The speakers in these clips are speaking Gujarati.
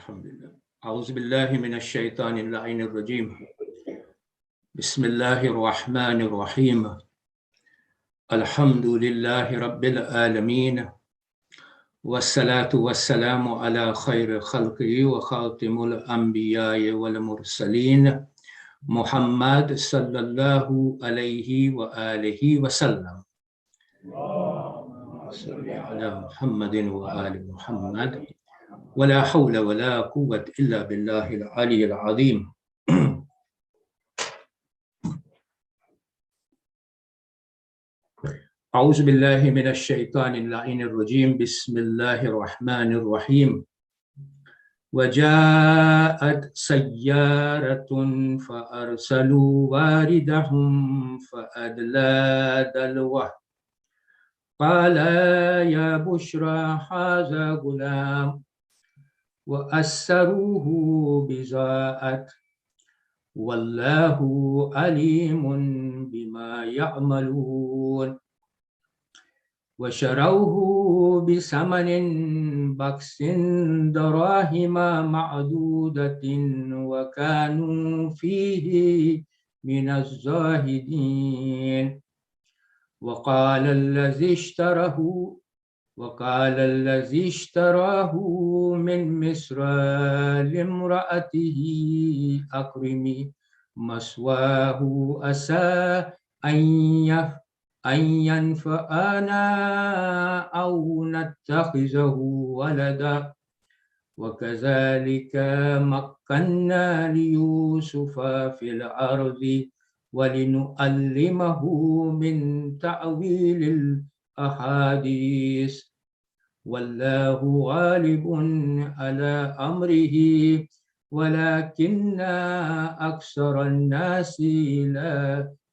Alhamdulillah. A'udhu billahi minash shaitanir rajim. Bismillahir rahmanir rahim. Alhamdulillahi rabbil alamin. Wassalatu wassalamu ala khairi khalqihi wa khatimul anbiya'i wal mursalin. Muhammad sallallahu alayhi wa alihi wa sallam. Salli ala Muhammadin wa ali Muhammad. ولا حول ولا قوة إلا بالله العلي العظيم. أعوذ بالله من الشيطان اللعين الرجيم. بسم الله الرحمن الرحيم. وجاءت سيارة فأرسلوا واردهم فأدلى دلوه قال يا بشرى هذا غلام وأسروه بضاعة والله عليم بما يعملون وشروه بثمن بخس دراهم معدودة وكانوا فيه من الزاهدين وقال الذي اشتراه من مصر لامرأته أكرمي مثواه عسى أن ينفعنا أو نتخذه ولدا وكذلك مكنا ليوسف في الأرض ولنعلمه من تأويل الأحاديث والله غالب على أمره ولكن أكثر الناس لا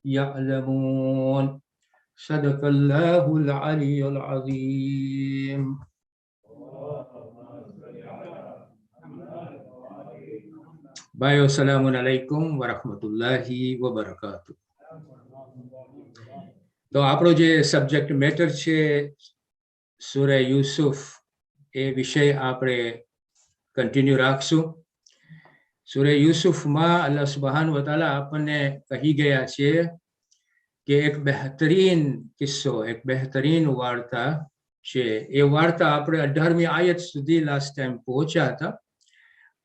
يعلمون. صدق الله العلي العظيم. Baik, assalamualaikum warahmatullahi wabarakatuh. તો આપણો જે સબ્જેક્ટ મેટર છે સૂરા યુસુફ એ વિષય આપણે કન્ટિન્યુ રાખશું. સૂરા યુસુફમાં અલ્લાહ સુબ્હાનહુ વ તઆલા આપણને કહી ગયા છે કે એક બહેતરીન કિસ્સો, એક બહેતરીન વાર્તા છે. એ વાર્તા આપણે 18મી આયત સુધી લાસ્ટ ટાઈમ પહોંચ્યા હતા.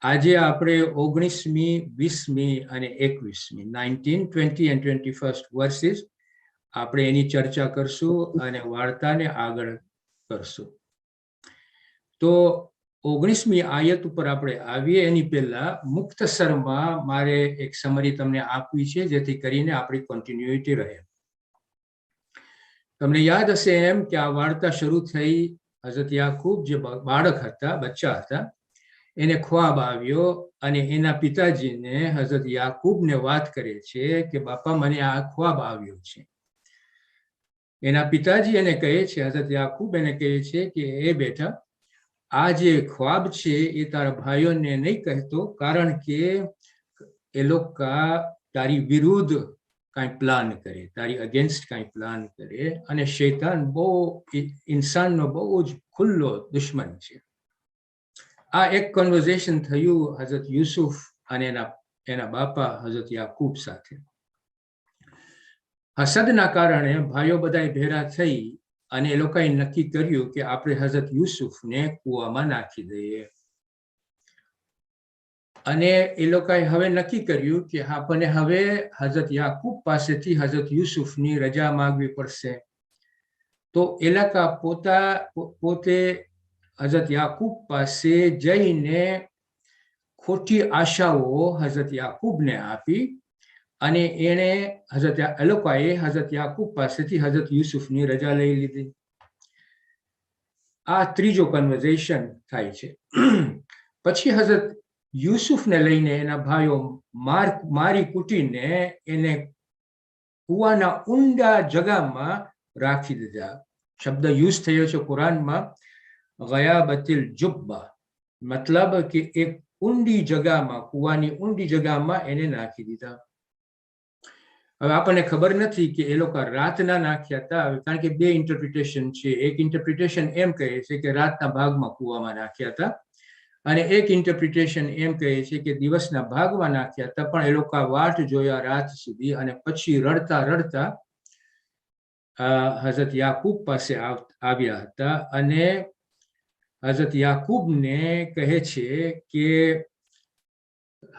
આજે આપણે 19મી, 20મી અને 21મી 19, 20 and 21st વર્સિસ આપણે એની ચર્ચા કરશું અને વાર્તાને આગળ કરશું. તો 19મી આયત ઉપર આપણે આવીએ એની પહેલા મુખ્તસરમાં મારે એક સમરી તમને આપવી છે જેથી કરીને આપણી કન્ટિન્યુટી રહે. તમને યાદ હશે એમ કે આ વાર્તા શરૂ થઈ હઝરત યાકૂબ જે બાળક હતા, બચ્ચા હતા, એને ખ્વાબ આવ્યો અને એના પિતાજીને હઝરત યાકૂબને વાત કરે છે કે બાપા મને આ ખ્વાબ આવ્યો છે. એના પિતાજી એને કહે છે, હઝરત યાકૂબ એને કહે છે કે એ બેટા આ જે ખ્વાબ છે એ તારા ભાઈઓને નહીં કહેતો, કારણ કે એ લોકો તારી વિરુદ્ધ કાંઈ પ્લાન કરે, તારી અગેન્સ્ટ કાંઈ પ્લાન કરે અને શૈતાન બહુ ઇન્સાનનો બહુ જ ખુલ્લો દુશ્મન છે. આ એક કન્વર્ઝેશન થયું હઝરત યુસુફ અને એના બાપા હઝરત યાકૂબ સાથે. હસદના કારણે ભાઈઓ બધાએ ભેરા થઈ અને એ લોકોએ નક્કી કર્યું કે આપણે હઝરત યુસુફને કૂવામાં નાખી દઈએ. અને એ લોકોએ હવે નક્કી કર્યું કે આપણને હવે હઝરત યાકૂબ પાસેથી હઝરત યુસુફની રજા માંગવી પડશે. તો એ લોકો પોતે હઝરત યાકૂબ પાસે જઈને ખોટી આશાઓ હઝરત યાકૂબને આપી અને એણે એ લોકોએ હઝરત યાકૂબ પાસેથી હઝરત યુસુફની રજા લઈ લીધી. આ ત્રીજો કન્વર્ઝેશન થાય છે. પછી હઝરત યુસુફને લઈને એના ભાઈઓ મારી કૂટીને એને કૂવાના ઊંડા જગામાં રાખી દીધા. શબ્દ યુઝ થયો છે કુરાનમાં ગયાબતિલ જુબ્બા, મતલબ કે એક ઊંડી જગામાં, કૂવાની ઊંડી જગામાં એને નાખી દીધા. હવે આપણને ખબર નથી કે એ લોકો રાતના નાખ્યા હતા, કારણ કે બે ઇન્ટરપ્રિટેશન છે. એક ઇન્ટરપ્રિટેશન એમ કહે છે કે રાતના ભાગમાં કૂવામાં નાખ્યા હતા અને એક ઇન્ટરપ્રિટેશન એમ કહે છે કે દિવસના ભાગમાં નાખ્યા તો પણ એ લોકો વાટ જોયા રાત સુધી, અને પછી રડતા રડતા હઝરત યાકૂબ પાસે આવ્યા હતા. અને હઝરત યાકૂબને કહે છે કે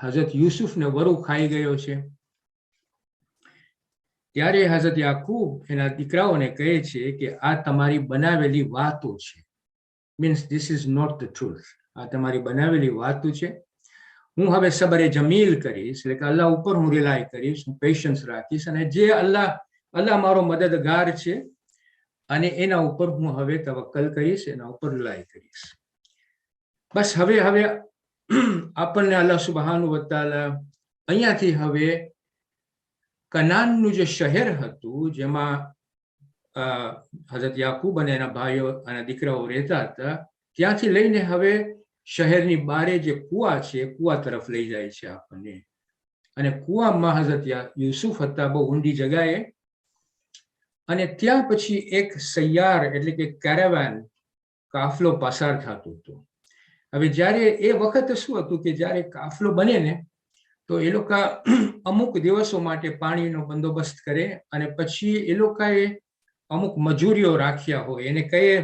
હઝરત યુસુફને વરુ ખાઈ ગયો છે. ત્યારે હઝરત યાકૂબ એના દીકરાઓને કહે છે કે આ તમારી બનાવેલી વાતો છે, means this is not the truth. આ તમારી બનાવેલી વાતો છે. હું હવે સબરે જમીલ કરીશ, એટલે કે અલ્લાહ ઉપર હું રિલાય કરીશ, હું પેશન્સ રાખીશ, અને જે અલ્લાહ મારો મદદગાર છે અને એના ઉપર હું હવે તવક્કલ કરીશ, એના ઉપર રિલાય કરીશ. બસ હવે આપણને અલ્લાહ સુબહાનહુ વ તઆલા અહીંયાથી હવે કનાનનું જે શહેર હતું, જેમાં હઝરત યાકૂબ અને એના ભાઈઓ અને દીકરાઓ રહેતા હતા, ત્યાંથી લઈને હવે શહેરની બારે જે કુવા છે, કુવા તરફ લઈ જાય છે આપણને. અને કુવામાં હઝરત યુસુફ હતા, બહુ ઊંડી જગાએ. અને ત્યાં પછી એક સૈયાર એટલે કે કેરાવાન કાફલો પસાર થતો હતો. હવે જ્યારે એ વખત શું હતું કે જ્યારે કાફલો બને ને, તો એ લોકો અમુક દિવસો માટે પાણીનો બંદોબસ્ત કરે, અને પછી એ લોકોએ અમુક મજૂરીઓ રાખ્યા હોય, એને કહીએ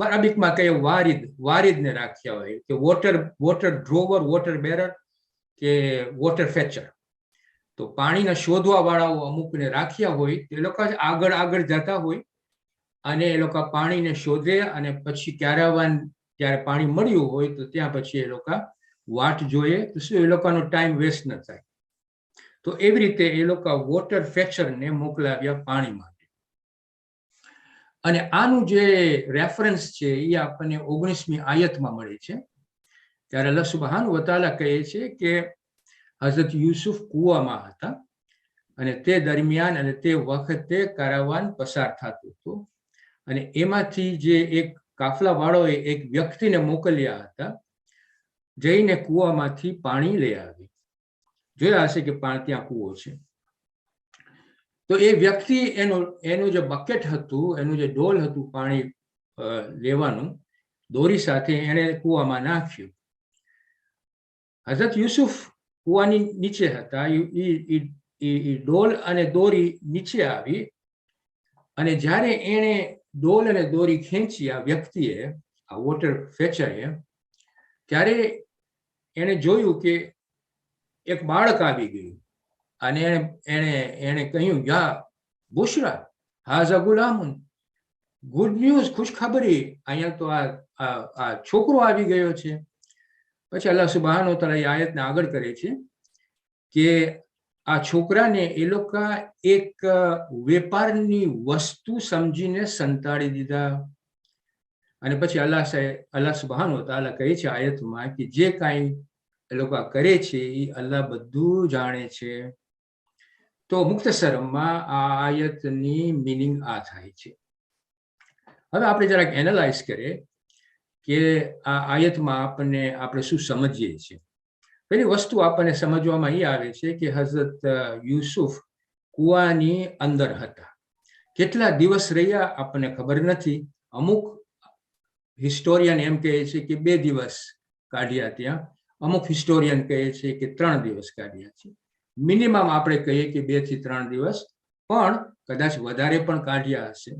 અરબીકમાં કહીએ વારિદને રાખ્યા હોય, કે વોટર ડ્રોવર, વોટર બેરર કે વોટર ફેચર. તો પાણીના શોધવા વાળાઓ અમુકને રાખ્યા હોય, એ લોકો આગળ જતા હોય અને એ લોકો પાણીને શોધે, અને પછી કેરાવાન જ્યારે પાણી મળ્યું હોય તો ત્યાં પછી એ લોકો વાટ જોઈએ, તો શું એ લોકોનો ટાઈમ વેસ્ટ ન થાય. તો એવી રીતે એ લોકો વોટર ફેચરને મોકલાવ્યા પાણી માટે. અને આનું જે રેફરન્સ છે એ આપણને 19મી આયતમાં મળે છે. ત્યારે અલ્લાહ સુબહાનહુ વ તઆલા કહે છે કે હઝરત યુસુફ કૂવામાં હતા, અને તે દરમિયાન અને તે વખતે કારાવાન પસાર થતું હતું, અને એમાંથી જે એક કાફલાવાળોએ એક વ્યક્તિને મોકલ્યા હતા, જઈને કૂવામાંથી પાણી લઈ આવી. જોયા હશે કે ત્યાં કૂવો છે. તો એ વ્યક્તિ એનું જે બકેટ હતું, એનું જે ડોલ હતું પાણી લેવાનું, દોરી સાથે એણે કૂવામાં નાખ્યું. હઝરત યુસુફ કૂવાની નીચે હતા, એ ડોલ અને દોરી નીચે આવી, અને જ્યારે એણે ડોલ અને દોરી ખેંચી આ વ્યક્તિએ, આ વોટર ફેચરે, ત્યારે એણે જોયું કે એક બાળક આવી ગયું, અને એણે કહ્યું, યા બુશરા હાઝા ગુલામુન, ગુડ ન્યૂઝ, ખુશખબરી, અહીંયા તો આ છોકરો આવી ગયો છે. પછી અલ્લાહ સુબહાનહુ વ તઆલા એ આયતને આગળ કરે છે કે આ છોકરાને એ લોકો એક વેપારની વસ્તુ સમજીને સંતાડી દીધા. અને પછી અલ્લાહ સુબહાનહુ વ તઆલા કહે છે આયતમાં કે જે કાંઈ એ લોકો કરે છે એ અલ્લાહ બધું જાણે છે. તો મુખ્તસરમાં આ આયતની મિનિંગ આ થાય છે. હવે આપણે જરાક એનાલાઇઝ કરીએ કે આ આયતમાં આપણે શું સમજીએ છીએ. પેલી વસ્તુ આપણને સમજવામાં એ આવે છે કે હઝરત યુસુફ કૂવાની અંદર હતા. કેટલા દિવસ રહ્યા આપણને ખબર નથી. અમુક હિસ્ટોરિયન એમ કહે છે કે 2 દિવસ કાઢ્યા ત્યાં, અમુક હિસ્ટોરિયન કહે છે કે 3 દિવસ કાઢ્યા છે. મિનિમમ આપણે કહીએ કે 2 થી 3 દિવસ, પણ કદાચ વધારે પણ કાઢ્યા હશે.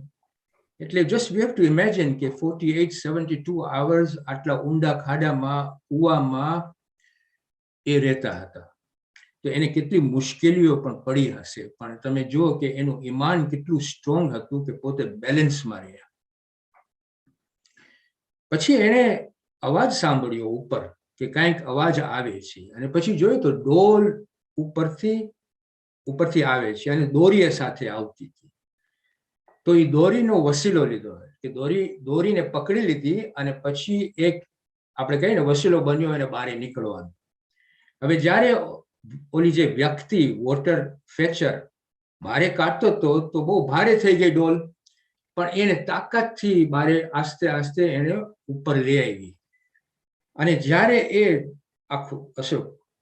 એટલે just we have to imagine કે 48-72 hours આટલા ઊંડા ખાડામાં, કૂવામાં એ રહેતા હતા. તો એને કેટલી મુશ્કેલીઓ પણ પડી હશે, પણ તમે જુઓ કે એનું ઈમાન કેટલું સ્ટ્રોંગ હતું કે પોતે બેલેન્સમાં રહ્યા. પછી એણે અવાજ સાંભળ્યો ઉપર કે કંઈક અવાજ આવે છે, અને પછી જોયું તો ડોલ ઉપરથી આવે છે, અને દોરી સાથે આવતી હતી. તો એ દોરીનો વસીલો લીધો, કે દોરીને પકડી લીધી, અને પછી એક આપણે કહીએ ને વસીલો બન્યો એને બહાર નીકળવાનો. હવે જ્યારે ઓલી જે વ્યક્તિ વોટર ફેચર બારે કાઢતો હતો તો બહુ ભારે થઈ ગઈ ડોલ, પણ એને તાકાતથી બારે આસ્તે આસ્તે એને ઉપર લઈ આવી. અને જ્યારે એ આખું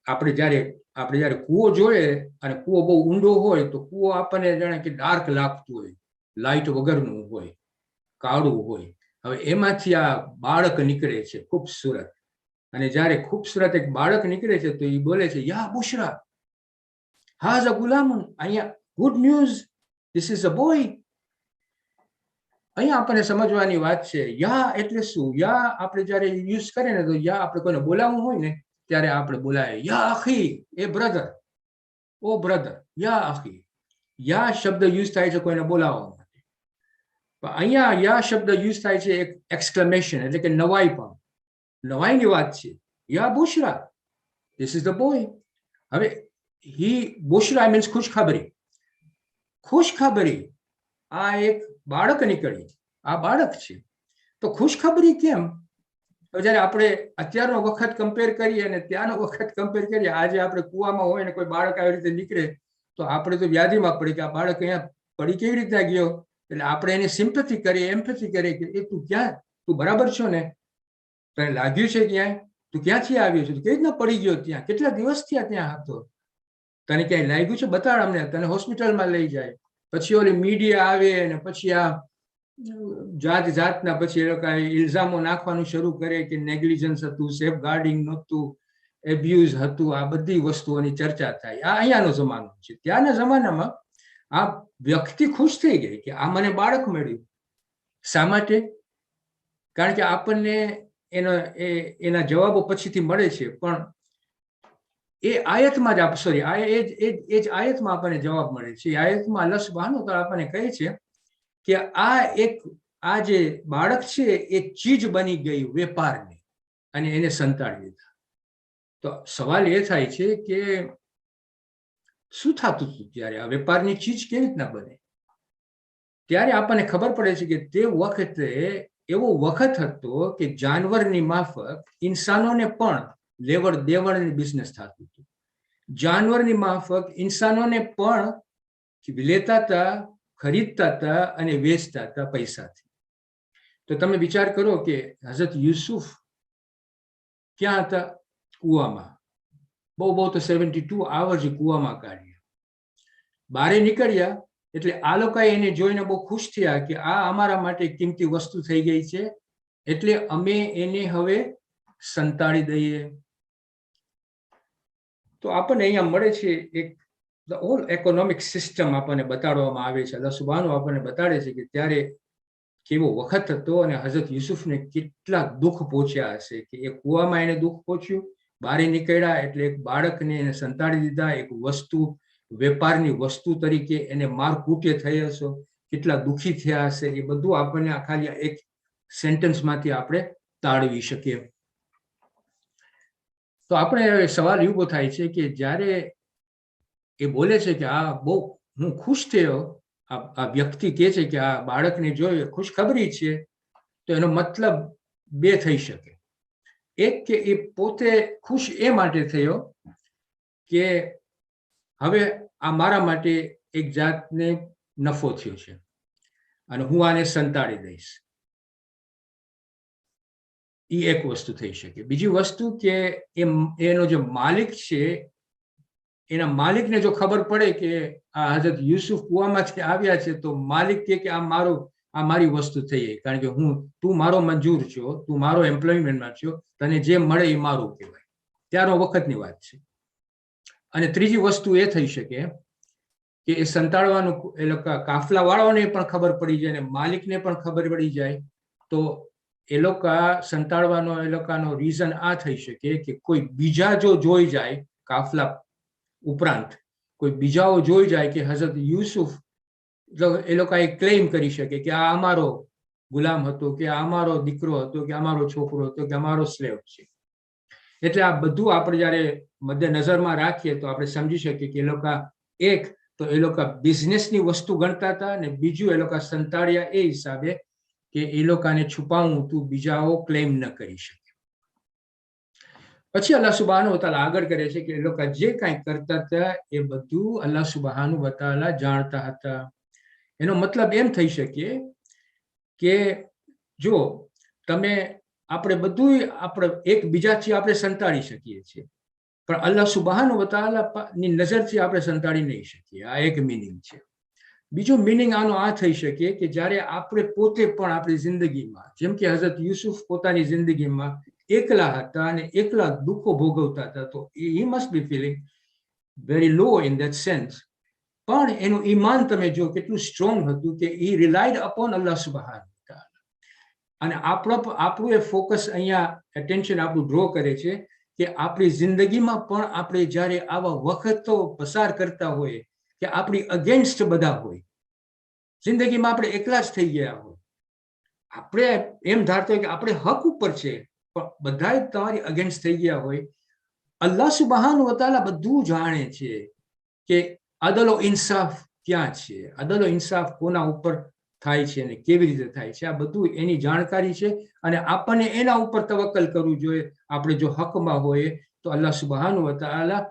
આપણે જ્યારે કૂવો જોઈએ, અને કૂવો બહુ ઊંડો હોય તો કૂવો આપણને જાણે કે ડાર્ક લાગતું હોય, લાઇટ વગરનું હોય, કાળું હોય. હવે એમાંથી આ બાળક નીકળે છે ખૂબસૂરત, અને જ્યારે ખૂબસૂરત એક બાળક નીકળે છે તો એ બોલે છે, યા બુશરા હાઝ અ ગુલામુન, અહીંયા good news, this is a boy. અહીંયા આપણને સમજવાની વાત છે, યા એટલે શું? યા આપણે જ્યારે યુઝ કરીએ ને તો યા આપણે કોઈને બોલાવવું હોય ને ત્યારે આપણે બોલાય યા અખી, એ બ્રધર, ઓ બ્રધર, યા અખી. યા શબ્દ યુઝ થાય છે કોઈને બોલાવવા માટે. પણ અહીંયા યા શબ્દ યુઝ થાય છે એક એક્સક્લેમેશન, એટલે કે નવાઈ, પણ નવાઈની વાત છે. યા બુશરા, ધીસ ઇઝ ધ બોય. હવે બુશરા મીન્સ ખુશખબરી. ખુશખબરી, આ એક બાળક નીકળી, આ બાળક છે. તો ખુશખબરી કેમ? જ્યારે આપણે અત્યારનો વખત કમ્પેર કરીએ અને ત્યાંનો વખત કમ્પેર કરીએ, આજે આપણે કુવામાં હોય ને કોઈ બાળક આવી રીતે નીકળે તો આપણે તો વ્યાધિમાં પડી કે આ બાળક અહીંયા પડી કેવી રીતના ગયો. એટલે આપણે એને સિમ્પથી કરીએ, એમ્પથી કરીએ કે એ તું ક્યાં, તું બરાબર છો ને, તને લાગ્યું છે ક્યાંય, તું ક્યાંથી આવ્યો છે, કેવી રીતના પડી ગયો ત્યાં, કેટલા દિવસ થયા ત્યાં હતો, તને ક્યાંય લાગ્યું છે, બતાડ અમને, તને હોસ્પિટલમાં લઈ જાય. પછી ઓલી મીડિયા આવે અને પછી આ જાત જાતના પછી એ લોકો ઇલ્ઝામો નાખવાનું શરૂ કરે કે નેગ્લિજન્સ હતું, સેફ ગાર્ડિંગ નહોતું, એબ્યુઝ હતું, આ બધી વસ્તુઓની ચર્ચા થાય. આ અહીંયાનો જમાનો છે. ત્યાંના જમાનામાં આ વ્યક્તિ ખુશ થઈ ગઈ કે આ મને બાળક મળ્યું. શા માટે? કારણ કે આપણને એના જવાબો પછીથી મળે છે, પણ એ આયતમાં જ સોરી એ જ આયતમાં આપણને જવાબ મળે છે. એ આયતમાં અલ્લાહ સુબ્હાનહુ વ તઆલા આપણને કહે છે કે આ જે બાળક છે એ ચીજ બની ગઈ વેપારની, અને એને સંતાડી દીધા. તો સવાલ એ થાય છે કે શું થતું હતું ત્યારે? આ વેપારની ચીજ કેવી રીતના બને? ત્યારે આપણને ખબર પડે છે કે તે વખતે એવો વખત હતો કે જાનવરની માફક ઇન્સાનોને પણ લેવડ દેવડની બિઝનેસ થતું હતું. જાનવરની માફક ઇન્સાનોને પણ લેતા હતા, ખરીદતા હતા અને વેચતા હતા પૈસાથી. તો તમે વિચાર કરો કે હઝરત યુસુફ ક્યાં હતા? કુવામાં. બહુ તો 72 આવર્સ કુવામાં કાઢ્યા. બારે નીકળ્યા એટલે આ લોકોએ એને જોઈને બહુ ખુશ થયા કે આ અમારા માટે કિંમતી વસ્તુ થઈ ગઈ છે, એટલે અમે એને હવે સંતાડી દઈએ. તો આપણને અહીંયા મળે છે એક ધ હોલ ઇકોનોમિક સિસ્ટમ આપણને બતાડવામાં આવે છે. અલ્લાહ સુબ્હાનહુ આપણને બતાડે છે કે ત્યારે કેવો વખત હતો અને હઝરત યુસુફને કેટલા દુઃખ પહોંચ્યા હશે, કે એ કુવામાં એને દુઃખ પહોંચ્યું, બહાર નીકળ્યા એટલે એક બાળકને એને સંતાડી દીધા, એક વસ્તુ, વેપારની વસ્તુ તરીકે એને મારકૂટે થઈ હશો, કેટલા દુઃખી થયા હશે, એ બધું આપણને ખાલી એક સેન્ટેન્સમાંથી આપણે તાળવી શકીએ. તો આપણે સવાલ એવો થાય છે કે જ્યારે એ બોલે છે કે આ બહુ હું ખુશ થયો, આ વ્યક્તિ કહે છે કે આ બાળકને જોઈ ખુશખબરી છે, તો એનો મતલબ બે થઈ શકે. એક કે એ પોતે ખુશ એ માટે થયો કે હવે આ મારા માટે એક જાતને નફો થયો છે અને હું આને સંતાડી દઈશ. એ એક વસ્તુ થઈ શકે. બીજી વસ્તુ કે એનો જે માલિક છે, એના માલિકને જો ખબર પડે કે આ હઝરત યુસુફ કુવામાંથી આવ્યા છે, તો માલિક કે આ મારી વસ્તુ થઈ ગઈ, કારણ કે તું મારો મંજૂર છો, તું મારો એમ્પ્લોયમેન્ટમાં છો, તને જે મળે એ મારું કહેવાય. ત્યારનો વખતની વાત છે. અને ત્રીજી વસ્તુ એ થઈ શકે કે એ સંતાડવાનું એ લોકો કાફલા વાળાઓને પણ ખબર પડી જાય અને માલિકને પણ ખબર પડી જાય, તો એ લોકો સંતાડવાનો એ લોકોનો રીઝન આ થઈ શકે કે કોઈ બીજા જો જોઈ જાય, કાફલા ઉપરાંત કોઈ બીજાઓ જોઈ જાય કે હઝરત યુસુફ, એ લોકો ક્લેમ કરી શકે કે આ અમારો ગુલામ હતો, કે આ અમારો દીકરો હતો, કે અમારો છોકરો હતો, કે અમારો સ્લેવ છે. એટલે આ બધું આપણે જ્યારે મધ્ય નજરમાં રાખીએ તો આપણે સમજી શકીએ કે એ લોકો એક તો એ લોકો બિઝનેસની વસ્તુ ગણતા હતા, અને બીજું એ લોકો સંતાડ્યા એ હિસાબે કે એ લોકોને છુપાવવું તું બીજાઓ ક્લેમ ન કરી શકે. પછી અલ્લાહ સુબ્હાનહુ વ તઆલા આગળ કરે છે કે એ લોકો જે કાંઈ કરતા હતા એ બધું અલ્લાહ સુબ્હાનહુ વ તઆલા જાણતા હતા. એનો મતલબ એમ થઈ શકે કે જો આપણે બધું આપણે એકબીજાથી આપણે સંતાડી શકીએ છીએ, પણ અલ્લાહ સુબ્હાનહુ વ તઆલા ની નજરથી આપણે સંતાડી નહીં શકીએ. આ એક મિનિંગ છે. બીજો મિનિંગ આનો આ થઈ શકે કે જ્યારે આપણે પોતે પણ આપણી જિંદગીમાં, જેમ કે હઝરત યુસુફ પોતાની જિંદગીમાં એકલા હતા અને એકલા દુઃખો ભોગવતા હતા, તો he must be feeling very law in that sense. પણ એનું ઈમાન તમે જો કેટલું સ્ટ્રોંગ હતું કે હી રિલાઇડ અપોન અલ્લાહ સુબહાન. અને આપણું એ ફોકસ અહીંયા એટેન્શન આપણું ડ્રો કરે છે કે આપણી જિંદગીમાં પણ આપણે જ્યારે આવા વખતો પસાર કરતા હોય કે આપણી અગેન્સ્ટ બધા હોય, જિંદગીમાં આપણે એકલા જ થઈ ગયા હોય, આપણે એમ ધારતા હોય કે આપણે હક ઉપર છે, પણ બધા તમારી અગેન્સ્ટ થઈ ગયા હોય, અલ્લાહ સુબહાન વ તઆલા બધું જાણે છે કે અદલ ઇન્સાફ ક્યાં છે, અદલ ઇન્સાફ કોના ઉપર થાય છે અને કેવી રીતે થાય છે, આ બધું એની જાણકારી છે. અને આપણને એના ઉપર તવક્કલ કરવું જોઈએ. આપણે જો હકમાં હોય તો અલ્લાહ સુબહાન વ તઆલા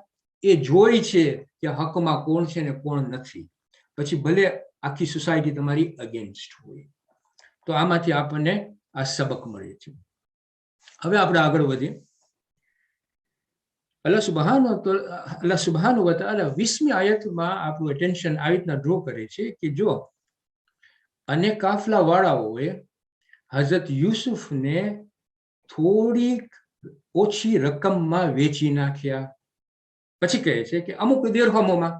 એ જોઈ છે કે હકમાં કોણ છે ને કોણ નથી, પછી ભલે આખી સોસાયટી તમારી અગેન્સ્ટ હોય. તો આમાંથી આપણને આ સબક મળે છે. હવે આપણે આગળ વધીએ. અલ્લાહ સુબહાન વ તઆલા 20મી આયતમાં આપણું એટેન્શન આવી રીતના ડ્રો કરે છે કે જો અને કાફલા વાળાઓએ હઝરત યુસુફને થોડીક ઓછી રકમમાં વેચી નાખ્યા. પછી કહે છે કે અમુક દિરહમોમાં,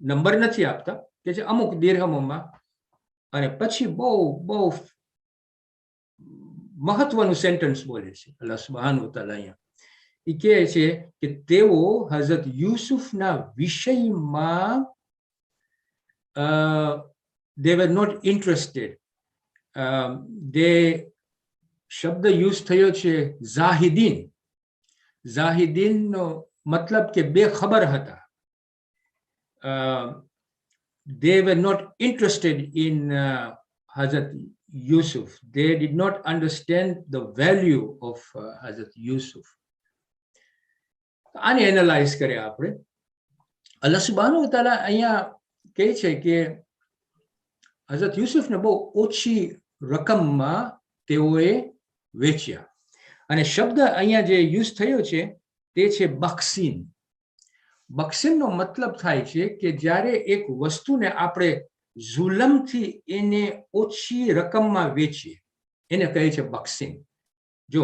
નંબર નથી આપતા, કે છે અમુક દિરહમોમાં. અને પછી બહુ મહત્વનું સેન્ટેન્સ બોલે છે અલ્લાહ સુબહાન વ તઆલા અહીંયા. એ કહે છે કે તેઓ હઝરત યુસુફના વિષયમાં they were not interested. શબ્દ યુઝ થયો છે ઝાહિદીન. ઝાહિદીનનો મતલબ કે બેખબર હતા. they were not interested in Hazrat Yusuf. They did not understand the value of Hazrat Yusuf. આને એનાલાઇઝ કરે આપણે. અલ્લાહ સુબહાન વ તઆલા અહીંયા કહે છે કે હઝરત યુસુફને બહુ ઓછી રકમમાં તેઓએ વેચ્યા. અને શબ્દ અહીંયા જે યુઝ થયો છે તે છે બક્ષીન. બક્ષીનનો મતલબ થાય છે કે જ્યારે એક વસ્તુને આપણે જુલમથી એને ઓછી રકમમાં વેચીએ, એને કહે છે બક્ષીન. જો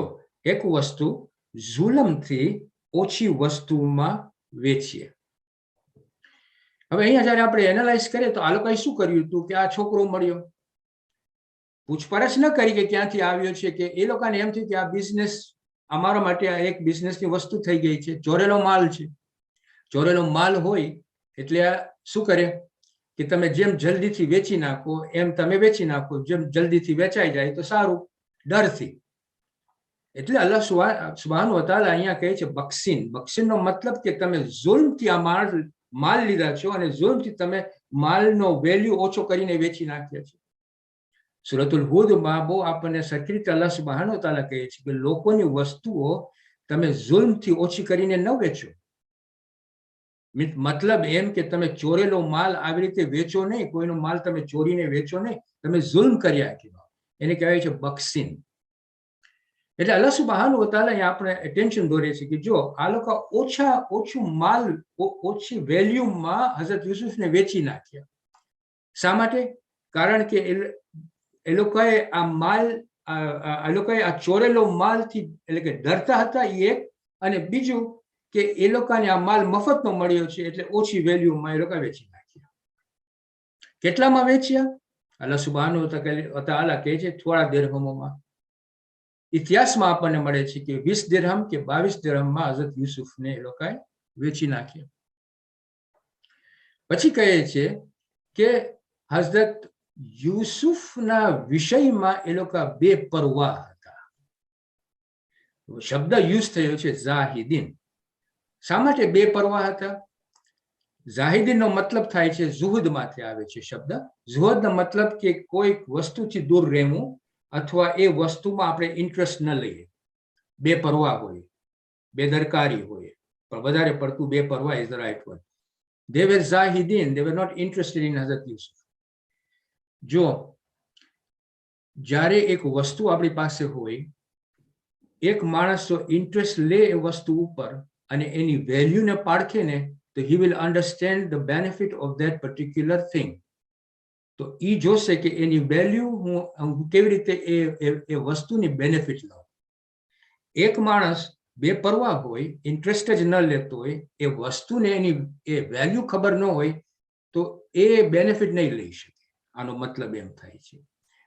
એક વસ્તુ જુલમથી ઓછી વસ્તુમાં વેચીએ. હવે અહીંયા જયારે આપણે એનાલાઇઝ કરીએ તો આ લોકોએ શું કર્યું હતું કે આ છોકરો મળ્યો, પૂછપરછ ન કરી કે ક્યાંથી આવ્યો છે, કે એ લોકોને એમ થયું કે આ બિઝનેસ અમારા માટે આ એક બિઝનેસની વસ્તુ થઈ ગઈ છે, ચોરેલો માલ છે. ચોરેલો માલ હોય એટલે શું કરે કે તમે જેમ જલ્દીથી વેચી નાખો એમ તમે વેચી નાખો, જેમ જલ્દીથી વેચાઈ જાય તો સારું, ડરથી. એટલે અલ્લાહ સુબહાન વ તઆલા અહીંયા કહે છે બક્ષીન. બક્ષીનનો મતલબ કે તમે જુલ્મથી આ માલ લીધા છો અને જુલ્મથી તમે માલનો વેલ્યુ ઓછો કરીને વેચી નાખ્યા છે. સૂરતુલ હુદમાં બહુ આપણને સરખી રીતે અલ્લાહ સુબહાન વ તઆલા કહે છે કે લોકોની વસ્તુઓ તમે જુલ્મથી ઓછી કરીને ન વેચો. મતલબ એમ કે તમે ચોરેલો માલ આવી રીતે વેચો નહીં, કોઈનો માલ તમે ચોરીને વેચો નહીં, તમે જુલ્મ કર્યા કહેવાય. એને કહેવાય છે બક્ષીન. એટલે અલ્લાહ સુબહાન વ તઆલા અહીંયા આપણે એટેન્શન દોરે છે કે જો આ લોકો ઓછું માલ ઓછી વેલ્યુમાં હઝરત યુસુફને વેચી નાખ્યા. શા માટે? કારણ કે એ લોકોએ આ ચોરેલો માલથી એટલે કે ડરતા હતા એક, અને બીજું કે એ લોકોને આ માલ મફતનો મળ્યો છે એટલે ઓછી વેલ્યુમાં એ લોકો વેચી નાખ્યા. કેટલામાં વેચ્યા? અલ્લાહ સુબહાન વ તઆલા કહે છે થોડા દિરહમોમાં. ઇતિહાસમાં આપણને મળે છે કે 20 દિરહમ કે 22 દિરહમમાં હઝરત યુસુફને એ લોકોએ વેચી નાખ્યા. પછી કહે છે કે હઝરત યુસુફના વિષયમાં એ લોકો બેપરવાહ હતા. શબ્દ યુઝ થયો છે ઝાહિદીન. શા માટે બેપરવાહ હતા? ઝાહિદીનનો મતલબ થાય છે ઝુહદમાંથી આવે છે શબ્દ. ઝુહદનો મતલબ કે કોઈક વસ્તુથી દૂર રહેવું અથવા એ વસ્તુમાં આપણે ઇન્ટરેસ્ટ ન લઈએ. બેપરવાહ હોય, બેદરકારી હોય, પણ વધારે પડતું બેપરવાહ is the right word. They were Zahidin. They were not interested in Hazrat Yusuf. જો જ્યારે એક વસ્તુ આપણી પાસે હોય, એક માણસ જો ઇન્ટરેસ્ટ લે એ વસ્તુ ઉપર અને એની વેલ્યુને પારખે ને, તો he will understand the benefit of that particular thing. તો એ જોશે કે એની વેલ્યુ હું કેવી રીતે એ વસ્તુની બેનિફિટ લઉં. એક માણસ બેપરવા હોય, ઇન્ટરેસ્ટ જ ન લેતો હોય, એ વસ્તુને એની એ વેલ્યુ ખબર ન હોય તો એ બેનિફિટ નહીં લઈ શકે. આનો મતલબ એમ થાય છે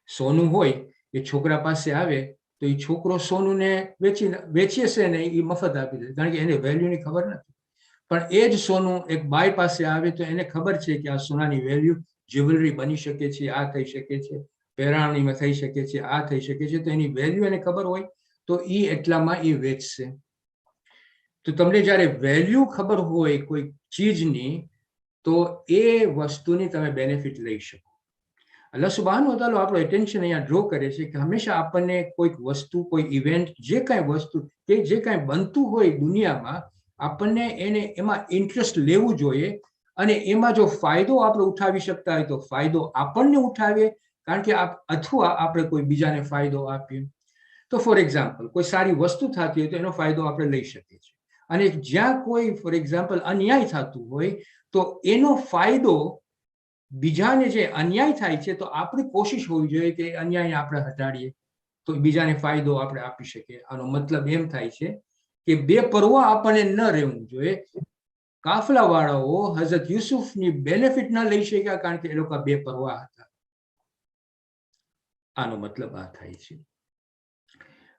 સોનું હોય એ છોકરા પાસે આવે તો એ છોકરો સોનુંને વેચીએ છે ને એ મફત આપી દે, કારણ કે એને વેલ્યુની ખબર નથી. પણ એ જ સોનું એક બાઈ પાસે આવે તો એને ખબર છે કે આ સોનાની વેલ્યુ જ્વેલરી બની શકે છે, આ થઈ શકે છે, પહેરાવણીમાં થઈ શકે છે, આ થઈ શકે છે. તો એની વેલ્યુ એને ખબર હોય તો એ એટલામાં એ વેચશે. તો તમને જ્યારે વેલ્યુ ખબર હોય કોઈ ચીજની તો એ વસ્તુની તમે બેનિફિટ લઈ શકો. અલ્લાહ સુબ્હાનહુ વ તઆલા આપણો એટેન્શન અહીંયા ડ્રો કરે છે કે હંમેશા આપણને કોઈક વસ્તુ, કોઈ ઇવેન્ટ, જે કાંઈ વસ્તુ કે જે કાંઈ બનતું હોય દુનિયામાં, આપણને એમાં ઇન્ટરેસ્ટ લેવું જોઈએ અને એમાં જો ફાયદો આપણે ઉઠાવી શકતા હોય તો ફાયદો આપણને ઉઠાવીએ, કારણ કે અથવા આપણે કોઈ બીજાને ફાયદો આપીએ. તો ફોર એક્ઝામ્પલ કોઈ સારી વસ્તુ થતી હોય તો એનો ફાયદો આપણે લઈ શકીએ છીએ. અને જ્યાં કોઈ ફોર એક્ઝામ્પલ અન્યાય થતું હોય તો એનો ફાયદો બીજાને જે અન્યાય થાય છે તો આપણી કોશિશ હોવી જોઈએ કે અન્યાય આપણે હટાડીએ તો બીજાને ફાયદો આપણે આપી શકીએ. આનો મતલબ એમ થાય છે કે બેપરવા આપણને ન રહેવું જોઈએ. કાફલાવાળાઓ હઝરત યુસુફની બેનિફિટ ન લઈ શક્યા કારણ કે એ લોકો બેપરવા હતા. આનો મતલબ આ થાય છે.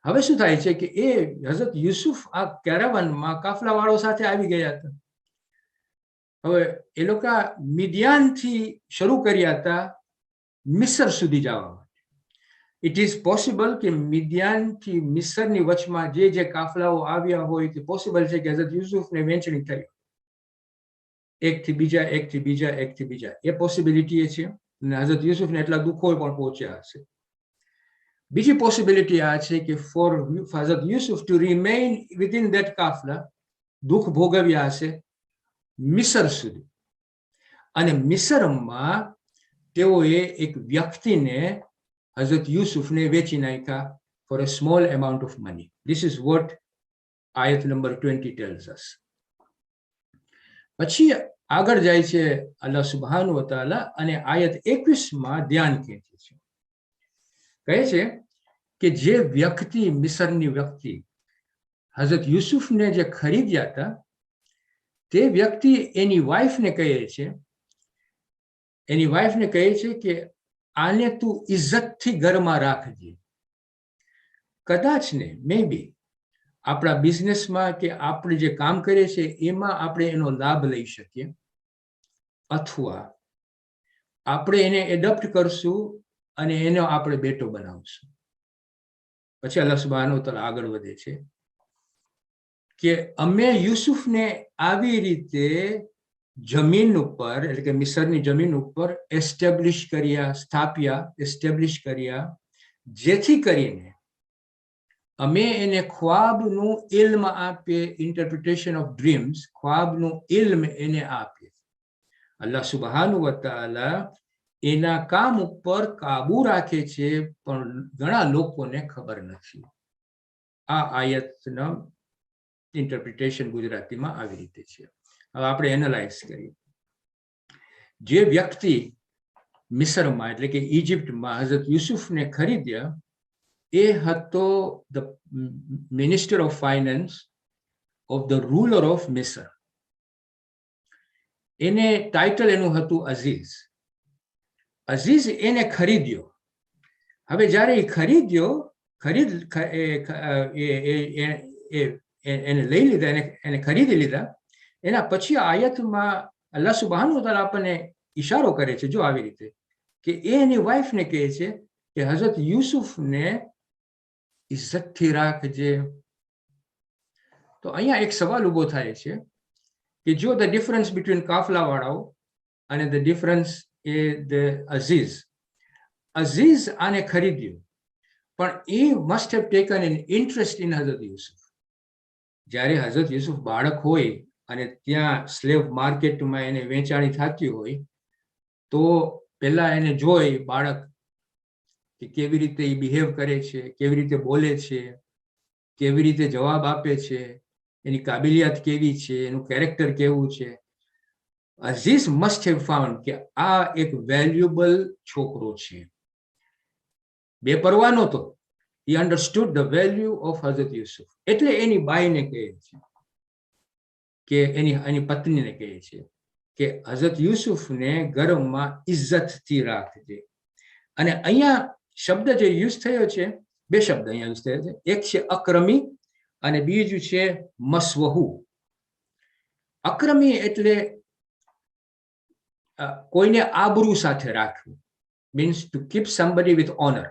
હવે શું થાય છે કે એ હઝરત યુસુફ આ કેરાવનમાં કાફલાવાળો સાથે આવી ગયા હતા. હવે એ લોકો મિડિયાનથી શરૂ કર્યા હતા મિસર સુધી જવા માટે. ઇટ ઇઝ પોસિબલ કે મિડિયાનથી મિસરની વચમાં જે કાફલાઓ આવ્યા હોય તે પોસિબલ છે કે હઝરત યુસુફને વહેંચણી થઈ એકથી બીજા, એકથી બીજા, એકથી બીજા. એ પોસિબિલિટી છે. અને હઝરત યુસુફને એટલા દુઃખો પણ પહોંચ્યા હશે. બીજી પોસિબિલિટી આ છે કે for Hazrat Yusuf to remain within that કાફલા, દુઃખ ભોગવ્યા હશે મિસર સુધી. અને મિસરમાં તેઓએ એક વ્યક્તિને હઝરત યુસુફને વેચી નાખ્યા for a small amount of money. This is what આયત નંબર 20 ટેલ્સ અસ. પછી આગળ જાય છે અલ્લાહ સુબ્હાનહુ વ તઆલા અને આયત 21માં ધ્યાન ખેંચે છે. કહે છે કે જે વ્યક્તિ, મિસરની વ્યક્તિ હઝરત યુસુફને જે ખરીદ્યા હતા તે વ્યક્તિ એની વાઈફને કહે છે કે આને તું ઇજ્જતથી ઘરમાં રાખજે. કદાચ ને મે બી આપણા બિઝનેસમાં કે આપણે જે કામ કરીએ છીએ એમાં આપણે એનો લાભ લઈ શકીએ, અથવા આપણે એને એડોપ્ટ કરશું અને એનો આપણે બેટો બનાવશું. પછી અલ્લાહ સુબ્હાનહુ વ તઆલા આગળ વધે છે કે અમે યુસુફને આવી રીતે જમીન ઉપર, એટલે કે મિસરની જમીન ઉપર એસ્ટેબ્લિશ કર્યા, જેથી કરીને અમે એને ખ્વાબનું ઇલ્મ આપીએ, ઇન્ટરપ્રિટેશન ઓફ ડ્રીમ્સ, ખ્વાબનું ઇલ્મ એને આપીએ. અલ્લાહ સુબ્હાનહુ વ તઆલા એના કામ ઉપર કાબુ રાખે છે પણ ઘણા લોકોને ખબર નથી. આ આયતના ઇન્ટરપ્રિટેશન ગુજરાતીમાં આવી રીતે છે. હવે આપણે એનાલાઇઝ કરીએ. જે વ્યક્તિ મિસરમાં એટલે કે ઇજિપ્તમાં હઝરત યુસુફને ખરીદ્યા એ હતો the minister of finance of the ruler of Misr. એને ટાઇટલ એનું હતું અઝીઝ. અઝીઝ એને ખરીદ્યો. હવે જ્યારે એ ખરીદ્યો, એને લઈ લીધા, એને ખરીદી લીધા. એના પછી આયતમાં અલ્લાહ સુબ્હાનહુ વ તઆલા આપણને ઈશારો કરે છે જો આવી રીતે કે એની વાઈફને કહે છે કે હઝરત યુસુફને ઇજ્જતથી રાખજે. તો અહીંયા એક સવાલ ઊભો થાય છે કે જો ધ ડિફરન્સ બિટવીન કાફલાવાળાઓ અને ધ ડિફરન્સ એ ધ અઝીઝ. અઝીઝ આને ખરીદ્યો પણ એ must have taken an interest in Hazrat Yusuf. જ્યારે હઝરત યુસુફ બાળક હોય અને ત્યાં સ્લેવ માર્કેટમાં એને વેચાણી થતી હોય તો પહેલા એને જોઈ બાળક કે કેવી રીતે એ બિહેવ કરે છે, કેવી રીતે બોલે છે, કેવી રીતે જવાબ આપે છે, એની કાબિલિયત કેવી છે, એનું કેરેક્ટર કેવું છે. અઝીઝ મસ્ટ હેવ ફાઉન્ડ કે આ એક વેલ્યુએબલ છોકરો છે. બેપરવા નહોતો. He understood the value of Hazrat Yusuf. એટલે એની બાઈને કહે છે કે એની પત્નીને કહે છે કે હઝરત યુસુફને ઘરમાં ઇજ્જતથી રાખજે. અને અહીંયા શબ્દ જે યુઝ થયો છે, બે શબ્દ અહીંયા યુઝ થયો છે. એક છે અક્રમી અને બીજું છે મસવહુ. અક્રમી એટલે કોઈને આબરૂ સાથે રાખવું, means to keep somebody with honour.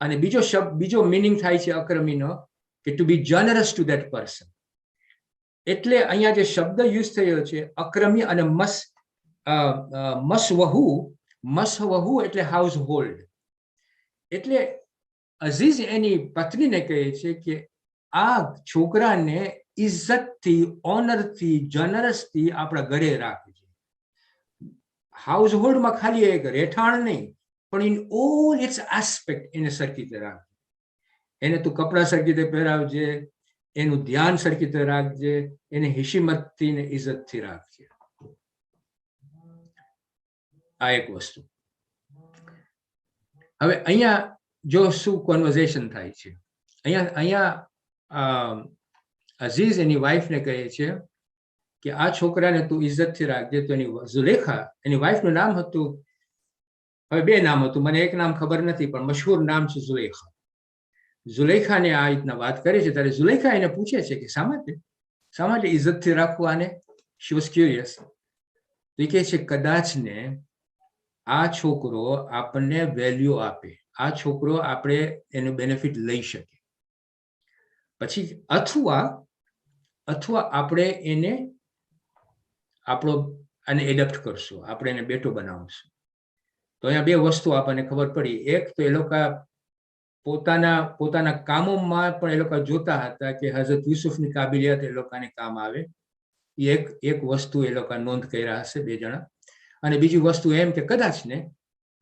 અને બીજો મિનિંગ થાય છે અક્રમીનો કે to be generous to that person. એટલે અહીંયા જે શબ્દ યુઝ થયો છે અક્રમી અને મસવહુ એટલે હાઉસ હોલ્ડ. એટલે અઝીઝ એની પત્નીને કહે છે કે આ છોકરાને ઇજ્જતથી, ઓનરથી, જનરસથી આપણા ઘરે રાખજે. હાઉસ હોલ્ડમાં ખાલી એક રહેઠાણ નહીં, પણ ઇન ઓલ ઇટ્સ એસ્પેક્ટ એને સરખી રીતે રાખજે. એને તું કપડા સરખી રીતે પહેરાવજે, એનું ધ્યાન સરખી રીતે રાખજે, એને હિશમતથી ને ઇજ્જતથી રાખજે. આ એક વસ્તુ. હવે અહીંયા જો શું કન્વર્ઝેશન થાય છે, અહીંયા અઝીઝ એની વાઈફને કહે છે કે આ છોકરાને તું ઇજ્જતથી રાખજે. તો એની ઝુલેખા, એની વાઈફનું નામ હતું, હવે બે નામ હતું, મને એક નામ ખબર નથી, પણ મશહૂર નામ છે ઝુલેખા. ઝુલેખાને આ રીતના વાત કરે છે ત્યારે ઝુલેખા એને પૂછે છે કે શા માટે ઇજ્જતથી રાખવું આને? She was curious. તો એ કહે છે કદાચ ને આ છોકરો આપણને વેલ્યુ આપે, આ છોકરો આપણે એનું બેનિફિટ લઈ શકીએ, પછી અથવા આપણે એને એડપ્ટ કરશું, આપણે એને બેટો બનાવશું. તો અહીંયા બે વસ્તુ આપણને ખબર પડી. એક તો એ લોકો પોતાના કામોમાં પણ એ લોકો જોતા હતા કે હઝરત યુસુફની કાબિલિયત એ લોકોને કામ આવે. એક વસ્તુ એ લોકો નોંધ કર્યા હશે બે જણા. અને બીજી વસ્તુ એમ કે કદાચ ને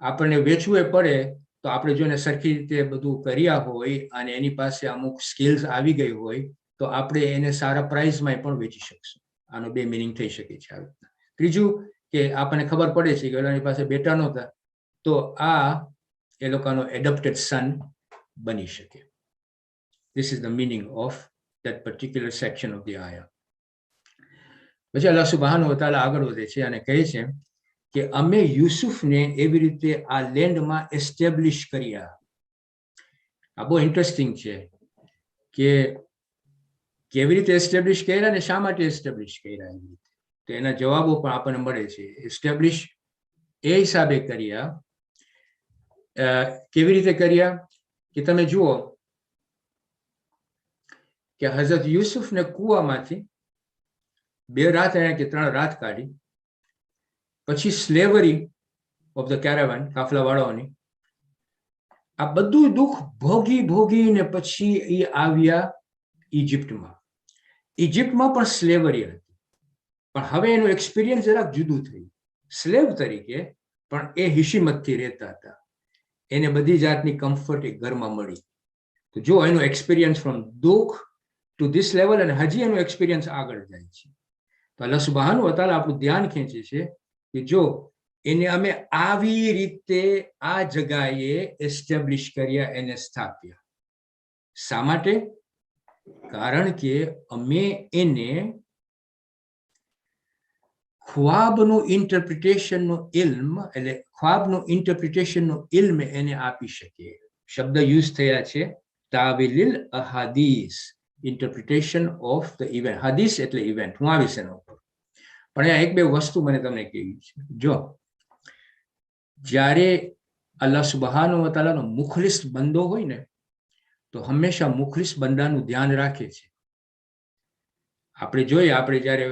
આપણને વેચવું પડે તો આપણે જો એને સરખી રીતે બધું કર્યા હોય અને એની પાસે અમુક સ્કિલ્સ આવી ગઈ હોય તો આપણે એને સારા પ્રાઇસમાં પણ વેચી શકશું. આનો બે મિનિંગ થઈ શકે છે. ત્રીજું કે આપણને ખબર પડે છે કે એની પાસે બેટા નહોતા, તો આ એ લોકોનો એડોપ્ટેડ સન બની શકે. This is the meaning of that particular section of the ayah. પછી અલ્લાહ સુબ્હાનહુ વ તઆલા આગળ વધે છે અને કહે છે કે અમે યુસુફને એવી રીતે આ લેન્ડમાં એસ્ટેબ્લિશ કર્યા. આ બહુ ઇન્ટરેસ્ટિંગ છે કે કેવી રીતે એસ્ટેબ્લિશ કર્યા ને શા માટે એસ્ટેબ્લિશ કર્યા. તો એના જવાબો પણ આપણને મળે છે. એસ્ટેબ્લિશ એ હિસાબે કર્યા. કેવી રીતે કર્યા કે તમે જુઓ કે હઝરત યુસુફને કૂવામાંથી 2 રાત કે 3 રાત કાઢી, પછી સ્લેવરી ઓફ ધ કેરાવન, કાફલાવાળાઓની, આ બધું દુઃખ ભોગીને પછી એ આવ્યા ઇજિપ્તમાં. ઇજિપ્તમાં પણ સ્લેવરી હતી, પણ હવે એનું એક્સપિરિયન્સ જરાક જુદું થયું. સ્લેવ તરીકે પણ એ હિશમતથી રહેતા હતા, એને બધી જાતની કમ્ફર્ટ એ ઘરમાં મળી. તો જો એનો એક્સપિરિયન્સ ફ્રોમ દુઃખ ટુ ધીસ લેવલ, અને હજી એનો એક્સપિરિયન્સ આગળ જાય છે. તો અલ્લાહ સુબ્હાનહુ વ તઆલા આપણું ધ્યાન ખેંચે છે કે જો એને અમે આવી રીતે આ જગાએ એસ્ટેબ્લિશ કર્યા, એને સ્થાપ્યા. શા માટે? કારણ કે અમે એને ખ્વાબનું ઇન્ટરપ્રિટેશનનું ઇલ્મ, એટલે ખ્વાબનું ઇન્ટરપ્રિટેશનનું ઇલ્મ એને આપી શકીએ. શબ્દ યુઝ થયા છે તાવિલિલ અહાદીસ, ઇન્ટરપ્રિટેશન ઓફ ધ ઇવેન્ટ. હદીસ એટલે ઇવેન્ટ. હું આવીશ એના ઉપર. પણ અહીંયા એક બે વસ્તુ મને તમને કહેવી છે. જો જ્યારે અલ્લાહ સુબ્હાનહુ વ તઆલાનો મુખલિસ બંદો હોય ને, તો હંમેશા મુખલિસ બંદાનું ધ્યાન રાખે છે. આપણે જોઈએ, આપણે જ્યારે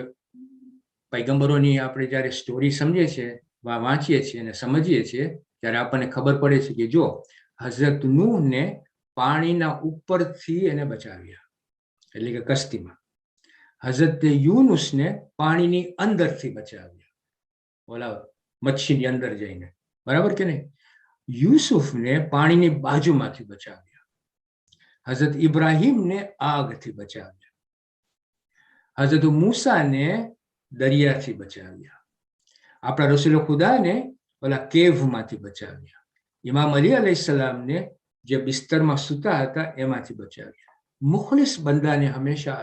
પૈગંબરોની આપણે જ્યારે સ્ટોરી સમજીએ છીએ, વાંચીએ છીએ અને સમજીએ છીએ, ત્યારે આપણને ખબર પડે છે કે જો હઝરત નૂહને પાણીના ઉપરથી એને બચાવ્યા, એટલે કે કશ્તીમાં. હઝરત યુનુસને પાણીની અંદરથી બચાવ્યા, ઓલા મચ્છીની અંદર જઈને, બરાબર કે નહીં? યુસુફને પાણીની બાજુમાંથી બચાવ્યા. હઝરત ઇબ્રાહીમને આગથી બચાવ્યા. હઝરત મૂસાને દરિયાથી બચાવ્યા. આપણા રસૂલ ખુદાને ઓલા કેવમાંથી બચાવ્યા. ઇમામ અલી અલૈહિસ્સલામને જે બિસ્તરમાં સૂતા હતા એમાંથી બચાવ્યા. મુખલિસ બંદાને હંમેશા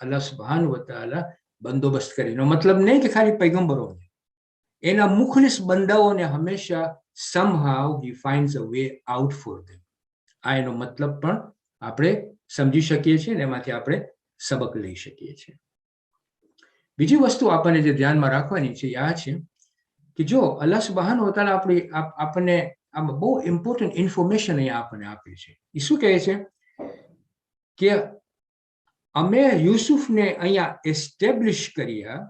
અલ્લાહ સુબ્હાનહુ વ તઆલા બંદોબસ્ત કરીને, મતલબ નહીં કે ખાલી પૈગંબરોને, એના મુખલિસ બંદાઓને હંમેશા somehow he finds a way out for them. આ એનો મતલબ પણ આપણે સમજી શકીએ છીએ ને એમાંથી આપણે સબક લઈ શકીએ છીએ. બીજી વસ્તુ આપણને જે ધ્યાનમાં રાખવાની છે આ છે કે જો અલ્લાહ સુબ્હાનહુ વ તઆલા આપણને આમાં બહુ ઇમ્પોર્ટન્ટ ઇન્ફોર્મેશન અહીંયા આપણને આપી છે. એ શું કહે છે કે અમે યુસુફને અહીંયા એસ્ટેબ્લિશ કર્યા.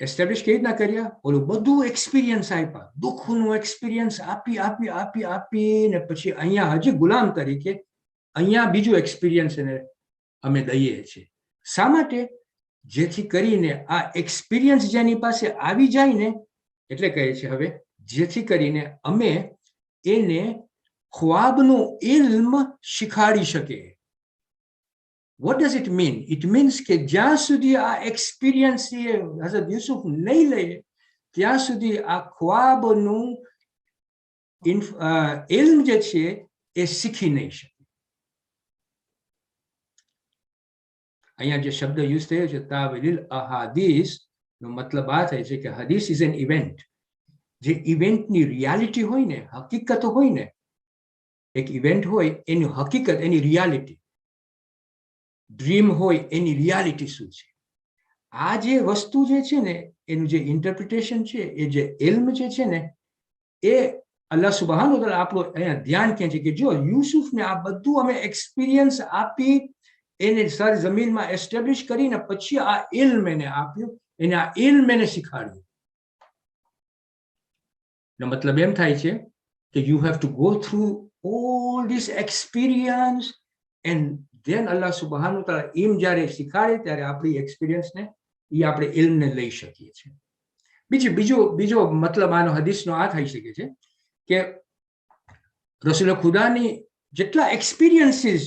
એસ્ટેબ્લિશ કેવી રીતના કર્યા? ઓલું બધું એક્સપિરિયન્સ આપ્યા, દુઃખનું એક્સપિરિયન્સ આપી ને પછી અહીંયા હજી ગુલામ તરીકે અહીંયા બીજું એક્સપિરિયન્સ એને અમે દઈએ છીએ. શા માટે? જેથી કરીને આ એક્સપિરિયન્સ જેની પાસે આવી જાય ને, એટલે કહે છે હવે જેથી કરીને અમે એને ખ્વાબનું ઇલ્મ શીખાડી શકીએ. What does it mean? It means કે જ્યાં સુધી આ એક્સપિરિયન્સ હઝરત યુસુફ નહીં લે ત્યાં સુધી આ ખ્વાબનું ઇલ્મ જે છે એ શીખી નહીં શકે. અહીંયા જે શબ્દ યુઝ થયો છે તાવીલ અહાદીસ નો મતલબ આ થાય છે કે હદીસ ઇઝ એન ઇવેન્ટ. જે ઇવેન્ટની રિયાલિટી હોય ને, હકીકત હોય ને, એક ઇવેન્ટ હોય એની હકીકત, એની રિયાલિટી, ડ્રીમ હોય એની રિયાલિટી શું છે, આ જે વસ્તુ જે છે ને એનું જે ઇન્ટરપ્રિટેશન છે, એ જે ઇલ્મ જે છે ને, એ અલ્લાહ સુબ્હાનહુ વ તઆલા આપણું અહીંયા ધ્યાન ખેંચે કે જો યુસુફને આ બધું અમે એક્સપિરિયન્સ આપી, એને સર જમીનમાં એસ્ટેબ્લિશ કરીને પછી આ ઇલ્મ એને આપ્યું, એને આ ઇલ્મ એને શીખાડ્યું. નો મતલબ એમ થાય છે કે you have to go through all this experience and then Allah સુબ્હાનહુ વ તઆલા ઇલ્મ જ્યારે શીખાડે ત્યારે આપણી એક્સપિરિયન્સને એ આપણે ઇલ્મને લઈ શકીએ છીએ. બીજો મતલબ આનો હદીસનો આ થઈ શકે છે કે રસૂલ ખુદાની જેટલા એક્સપિરિયન્સીસ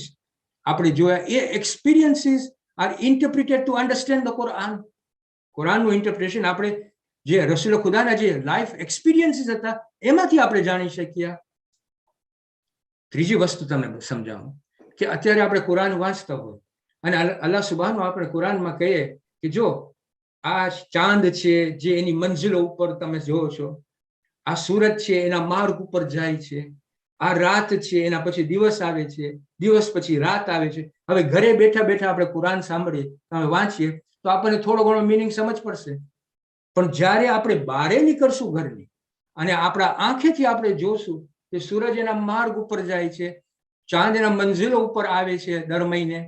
આપણે જોયા, એ experiences are interpreted to understand the Quran. કુરાનનું ઇન્ટરપ્રિટેશન આપણે જે રસૂલ ખુદાના જે લાઈફ એક્સપિરિયન્સીસ હતા એમાંથી આપણે જાણી શકીએ. ત્રીજી વસ્તુ તમને સમજાવું કે અત્યારે આપણે કુરાન વાંચતા હોય અને અલ્લાહ સુબ્હાનહુ આપણે કુરાનમાં કહીએ કે જો આ ચાંદ છે જે એની મંજિલો ઉપર તમે જોવો છો, આ સૂરજ છે એના માર્ગ ઉપર જાય છે, આ રાત છે એના પછી દિવસ આવે છે, દિવસ પછી રાત આવે છે. હવે ઘરે બેઠા બેઠા આપણે કુરાન સાંભળીએ, વાંચીએ તો આપણને થોડો ઘણો મિનિંગ સમજ પડશે. પણ જ્યારે આપણે બહાર નીકળશું ઘરની અને આપણા આંખેથી આપણે જોશું કે સૂરજ એના માર્ગ ઉપર જાય છે, ચાંદ એના મંજિલો ઉપર આવે છે દર મહિને,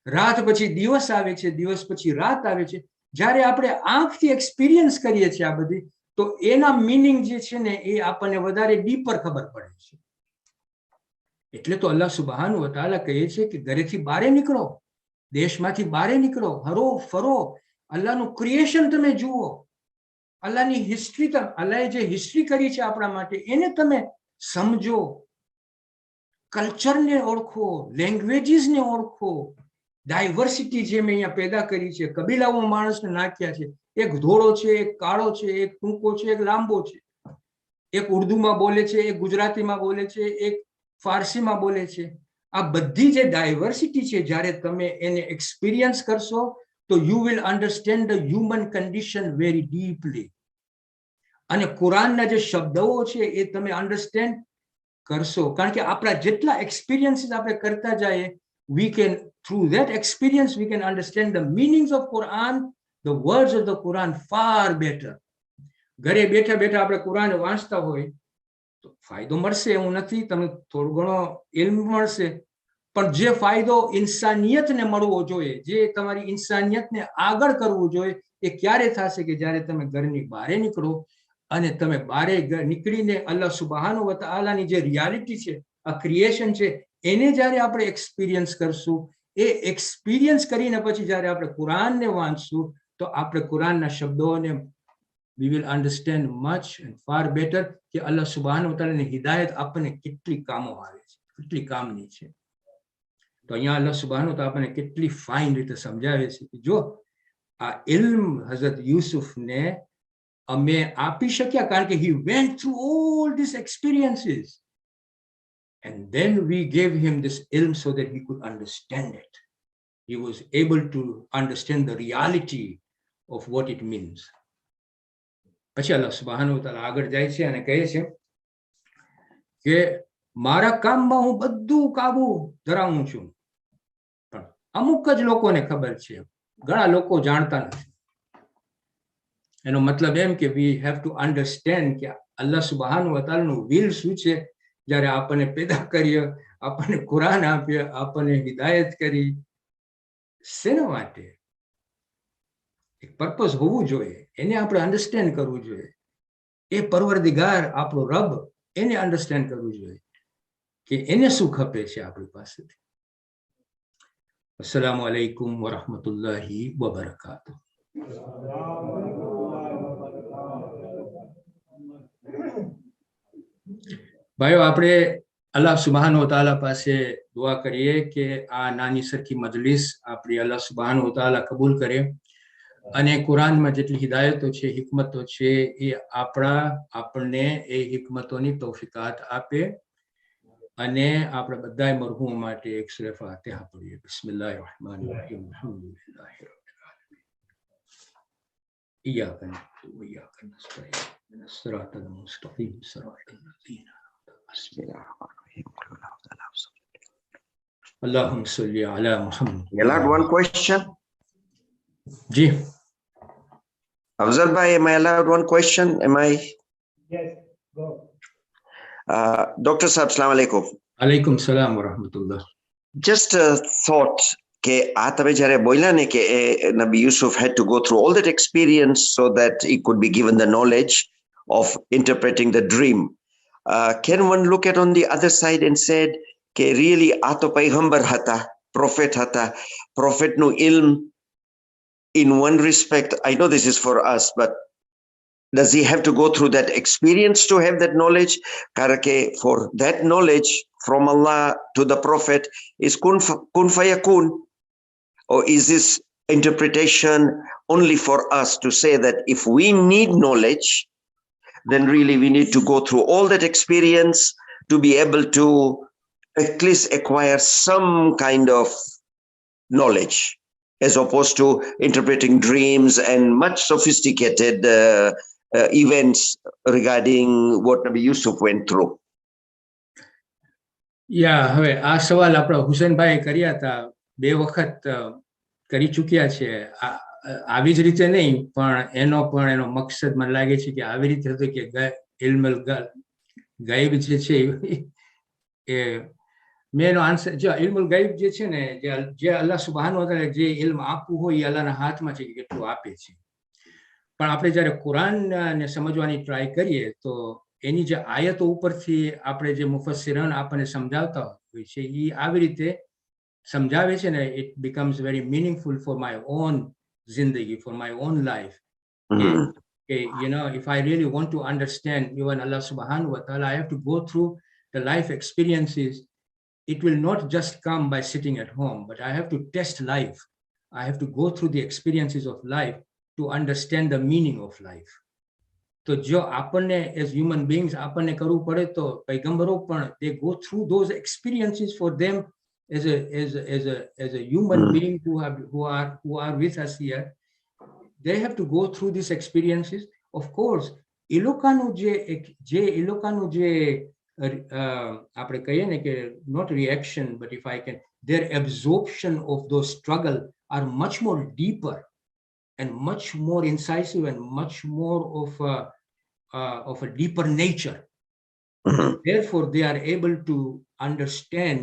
રાત પછી દિવસ આવે છે, દિવસ પછી રાત આવે છે, જ્યારે આપણે આંખથી એક્સપિરિયન્સ કરીએ છીએ આ બધી, તો એના મિનિંગ જે છે ને એ આપણને વધારે ડીપર ખબર પડે છે. એટલે તો અલ્લાહ સુબ્હાનહુ વ તઆલા કહે છે કે ઘરેથી બહાર નીકળો, દેશમાંથી બહાર નીકળો, હરો ફરો, અલ્લાહનું ક્રિએશન તમે જુઓ, અલ્લાહની હિસ્ટ્રી, અલ્લાહે જે હિસ્ટ્રી કરી છે આપણા માટે એને તમે સમજો, કલ્ચરને ઓળખો, લેંગ્વેજીસને ઓળખો, ડાયવર્સિટી જે મેં અહીંયા પેદા કરી છે, કબીલાઓમાં માણસને નાખ્યા છે, એક ધોળો છે, એક કાળો છે, એક ટૂંકો છે, એક લાંબો છે, એક ઉર્દુમાં બોલે છે, એક ગુજરાતીમાં બોલે છે, એક ફારસીમાં બોલે છે. આ બધી જે ડાયવર્સિટી છે જ્યારે તમે એને એક્સપિરિયન્સ કરશો તો you will understand the human condition very deeply. અને કુરાનના જે શબ્દો છે એ તમે અન્ડરસ્ટેન્ડ કરશો, કારણ કે આપણા જેટલા એક્સપિરિયન્સીસ આપણે કરતા જઈએ, we can, through that experience we can understand the meanings of Quran, the words of the Quran far better. ઘરે બેઠા બેઠા આપણે કુરાન વાંચતા હોય તો ફાયદો મળશે એવું નથી, તમને થોડો ઘણો ઇલ્મ મળશે, પણ જે ફાયદો ઇન્સાનિયતને મળવો જોઈએ, જે તમારી ઇન્સાનિયતને આગળ કરવું જોઈએ, એ ક્યારે થશે કે જ્યારે તમે ઘરની બહાર નીકળો અને તમે બહાર નીકળીને અલ્લાહ સુબ્હાનહુ વ તઆલાની જે રિયાલિટી છે, આ ક્રિએશન છે, એને જ્યારે આપણે એક્સપિરિયન્સ કરશું, એ એક્સપિરિયન્સ કરીને પછી જ્યારે આપણે કુરાનને વાંચશું તો આપણે કુરાનના શબ્દોને we will understand much and far better કે અલ્લાહ સુબ્હાનહુ વ તઆલાની હિદાયત આપણને કેટલી કામો આવે છે, કેટલી કામની છે. તો અહીંયા અલ્લાહ સુબ્હાનહુ વ તઆલા આપણને કેટલી ફાઇન રીતે સમજાવે છે કે જો આ ઇલ્મ હઝરત યુસુફને અમે આપી શક્યા કારણ કે he went through all these experiences and then we gave him this ilm so that he could understand it. He was able to understand the reality of what it means. પછી અલ્લાહ સુબ્હાનહુ વ તઆલા આગળ જાય છે અને કહે છે કે મારા કામમાં હું બધું કાબુ ધરાવું છું, પણ અમુક જ લોકોને ખબર છે, ઘણા લોકો જાણતા નથી. એનો મતલબ એમ કે વી હેવ ટુ અન્ડરસ્ટેન્ડ કે અલ્લાહ સુબ્હાનહુ વ તઆલાનું વિલ શું છે. જ્યારે આપણને પેદા કર્યો, આપણને કુરાન આપ્યો, આપણને હિદાયત કરી, શેના માટે? એક પર્પઝ હોવું જોઈએ, એને આપણે અન્ડરસ્ટેન્ડ કરવું જોઈએ. એ પરવરદિગાર આપણો રબ, એને અન્ડરસ્ટેન્ડ કરવું જોઈએ કે એને શું ખપે છે આપણી પાસેથી. અસ્સલામુ અલૈકુમ વરહમતુલ્લાહી વબરકાતુહ. ભાઈઓ, આપણે અલ્લાહ સુબ્હાનહુ વ તઆલા પાસે દુઆ કરીએ કે આ નાની સરખી મજલિસ આપણી અલ્લાહ સુબ્હાનહુ વ તઆલા કબૂલ કરે અને કુરાનમાં જેટલી હિદાયતો છે, હિકમતો છે, એ આપણને એ હિકમતોની તૌફીકાત આપે અને આપણે બધાય મરહૂમ માટે એક સૂરે ફાતિહા પઢીએ. બિસ્મિલ્લાહિર રહેમાનિર રહીમ. અલ્હમ્દુલિલ્લાહિ રબ્બિલ આલમીન. ઇય્યાકા નઅબુદુ વ ઇય્યાકા નસ્તઈન. ઇહ્દિનસ સિરાતલ Mustakim સિરાતલ લઝીના Allahumma salli ala Muhammad. Allowed one question? Ji. Afzal bhai, am I allowed one question? Am I? Yes, go. Dr. Saab, Assalamu alaikum. Alaikum salam wa rahmatullah. Just a thought કે આ તમે જ્યારે બોલ્યા ને કે Nabi Yusuf had to go through all that experience so that he could be given the knowledge of interpreting the dream. Can one look at on the other side and said કે really આ તો પૈગંબર હતા, prophet હતા, prophet નું ilm in one respect, I know this is for us, but does he have to go through that experience to have that knowledge? કારણ કે for that knowledge from Allah to the prophet is kun fayakun, or is this interpretation only for us to say that if we need knowledge, then really we need to go through all that experience to be able to at least acquire some kind of knowledge, as opposed to interpreting dreams and much sophisticated events regarding what Nabi Yusuf went through. હવે આ સવાલ આપણા હુસેનભાઈ કર્યા હતા, 2 વખત કરી ચૂક્યા છે. આવી જ રીતે નહીં, પણ એનો મકસદ મને લાગે છે કે આવી રીતે હતો કે ઇલ્મુલ ગાયબ જે છે એ મેં એનો આન્સર, જો ઇલ્મુલ ગાયબ જે છે ને, જે અલ્લાહ સુબ્હાનહુ વ તઆલા જે ઇલ્મ આપવું હોય એ અલ્લાહના હાથમાં છે કે કેટલું આપે છે. પણ આપણે જ્યારે કુરાનને સમજવાની ટ્રાય કરીએ તો એની જે આયતો ઉપરથી આપણે જે મુફસ્સિરાન આપણને સમજાવતા હોય છે એ આવી રીતે સમજાવે છે ને, it becomes very meaningful for my own zindagi, for my own life. You know, if I really want to understand even Allah subhanahu wa ta'ala, I have to go through the life experiences. It will not just come by sitting at home, but I have to test life. I have to go through the experiences of life to understand the meaning of life. તો જો આપણને as human beings આપણને કરવું પડે તો પૈગંબરો પણ they go through those experiences for them as a human being who are with us here. They have to go through these experiences. Of course, એ લોકોનું જે આપણે કહીએ ને કે not reaction, but if I can, their absorption of those struggle are much more deeper and much more incisive and much more of a deeper nature. Therefore, they are able to understand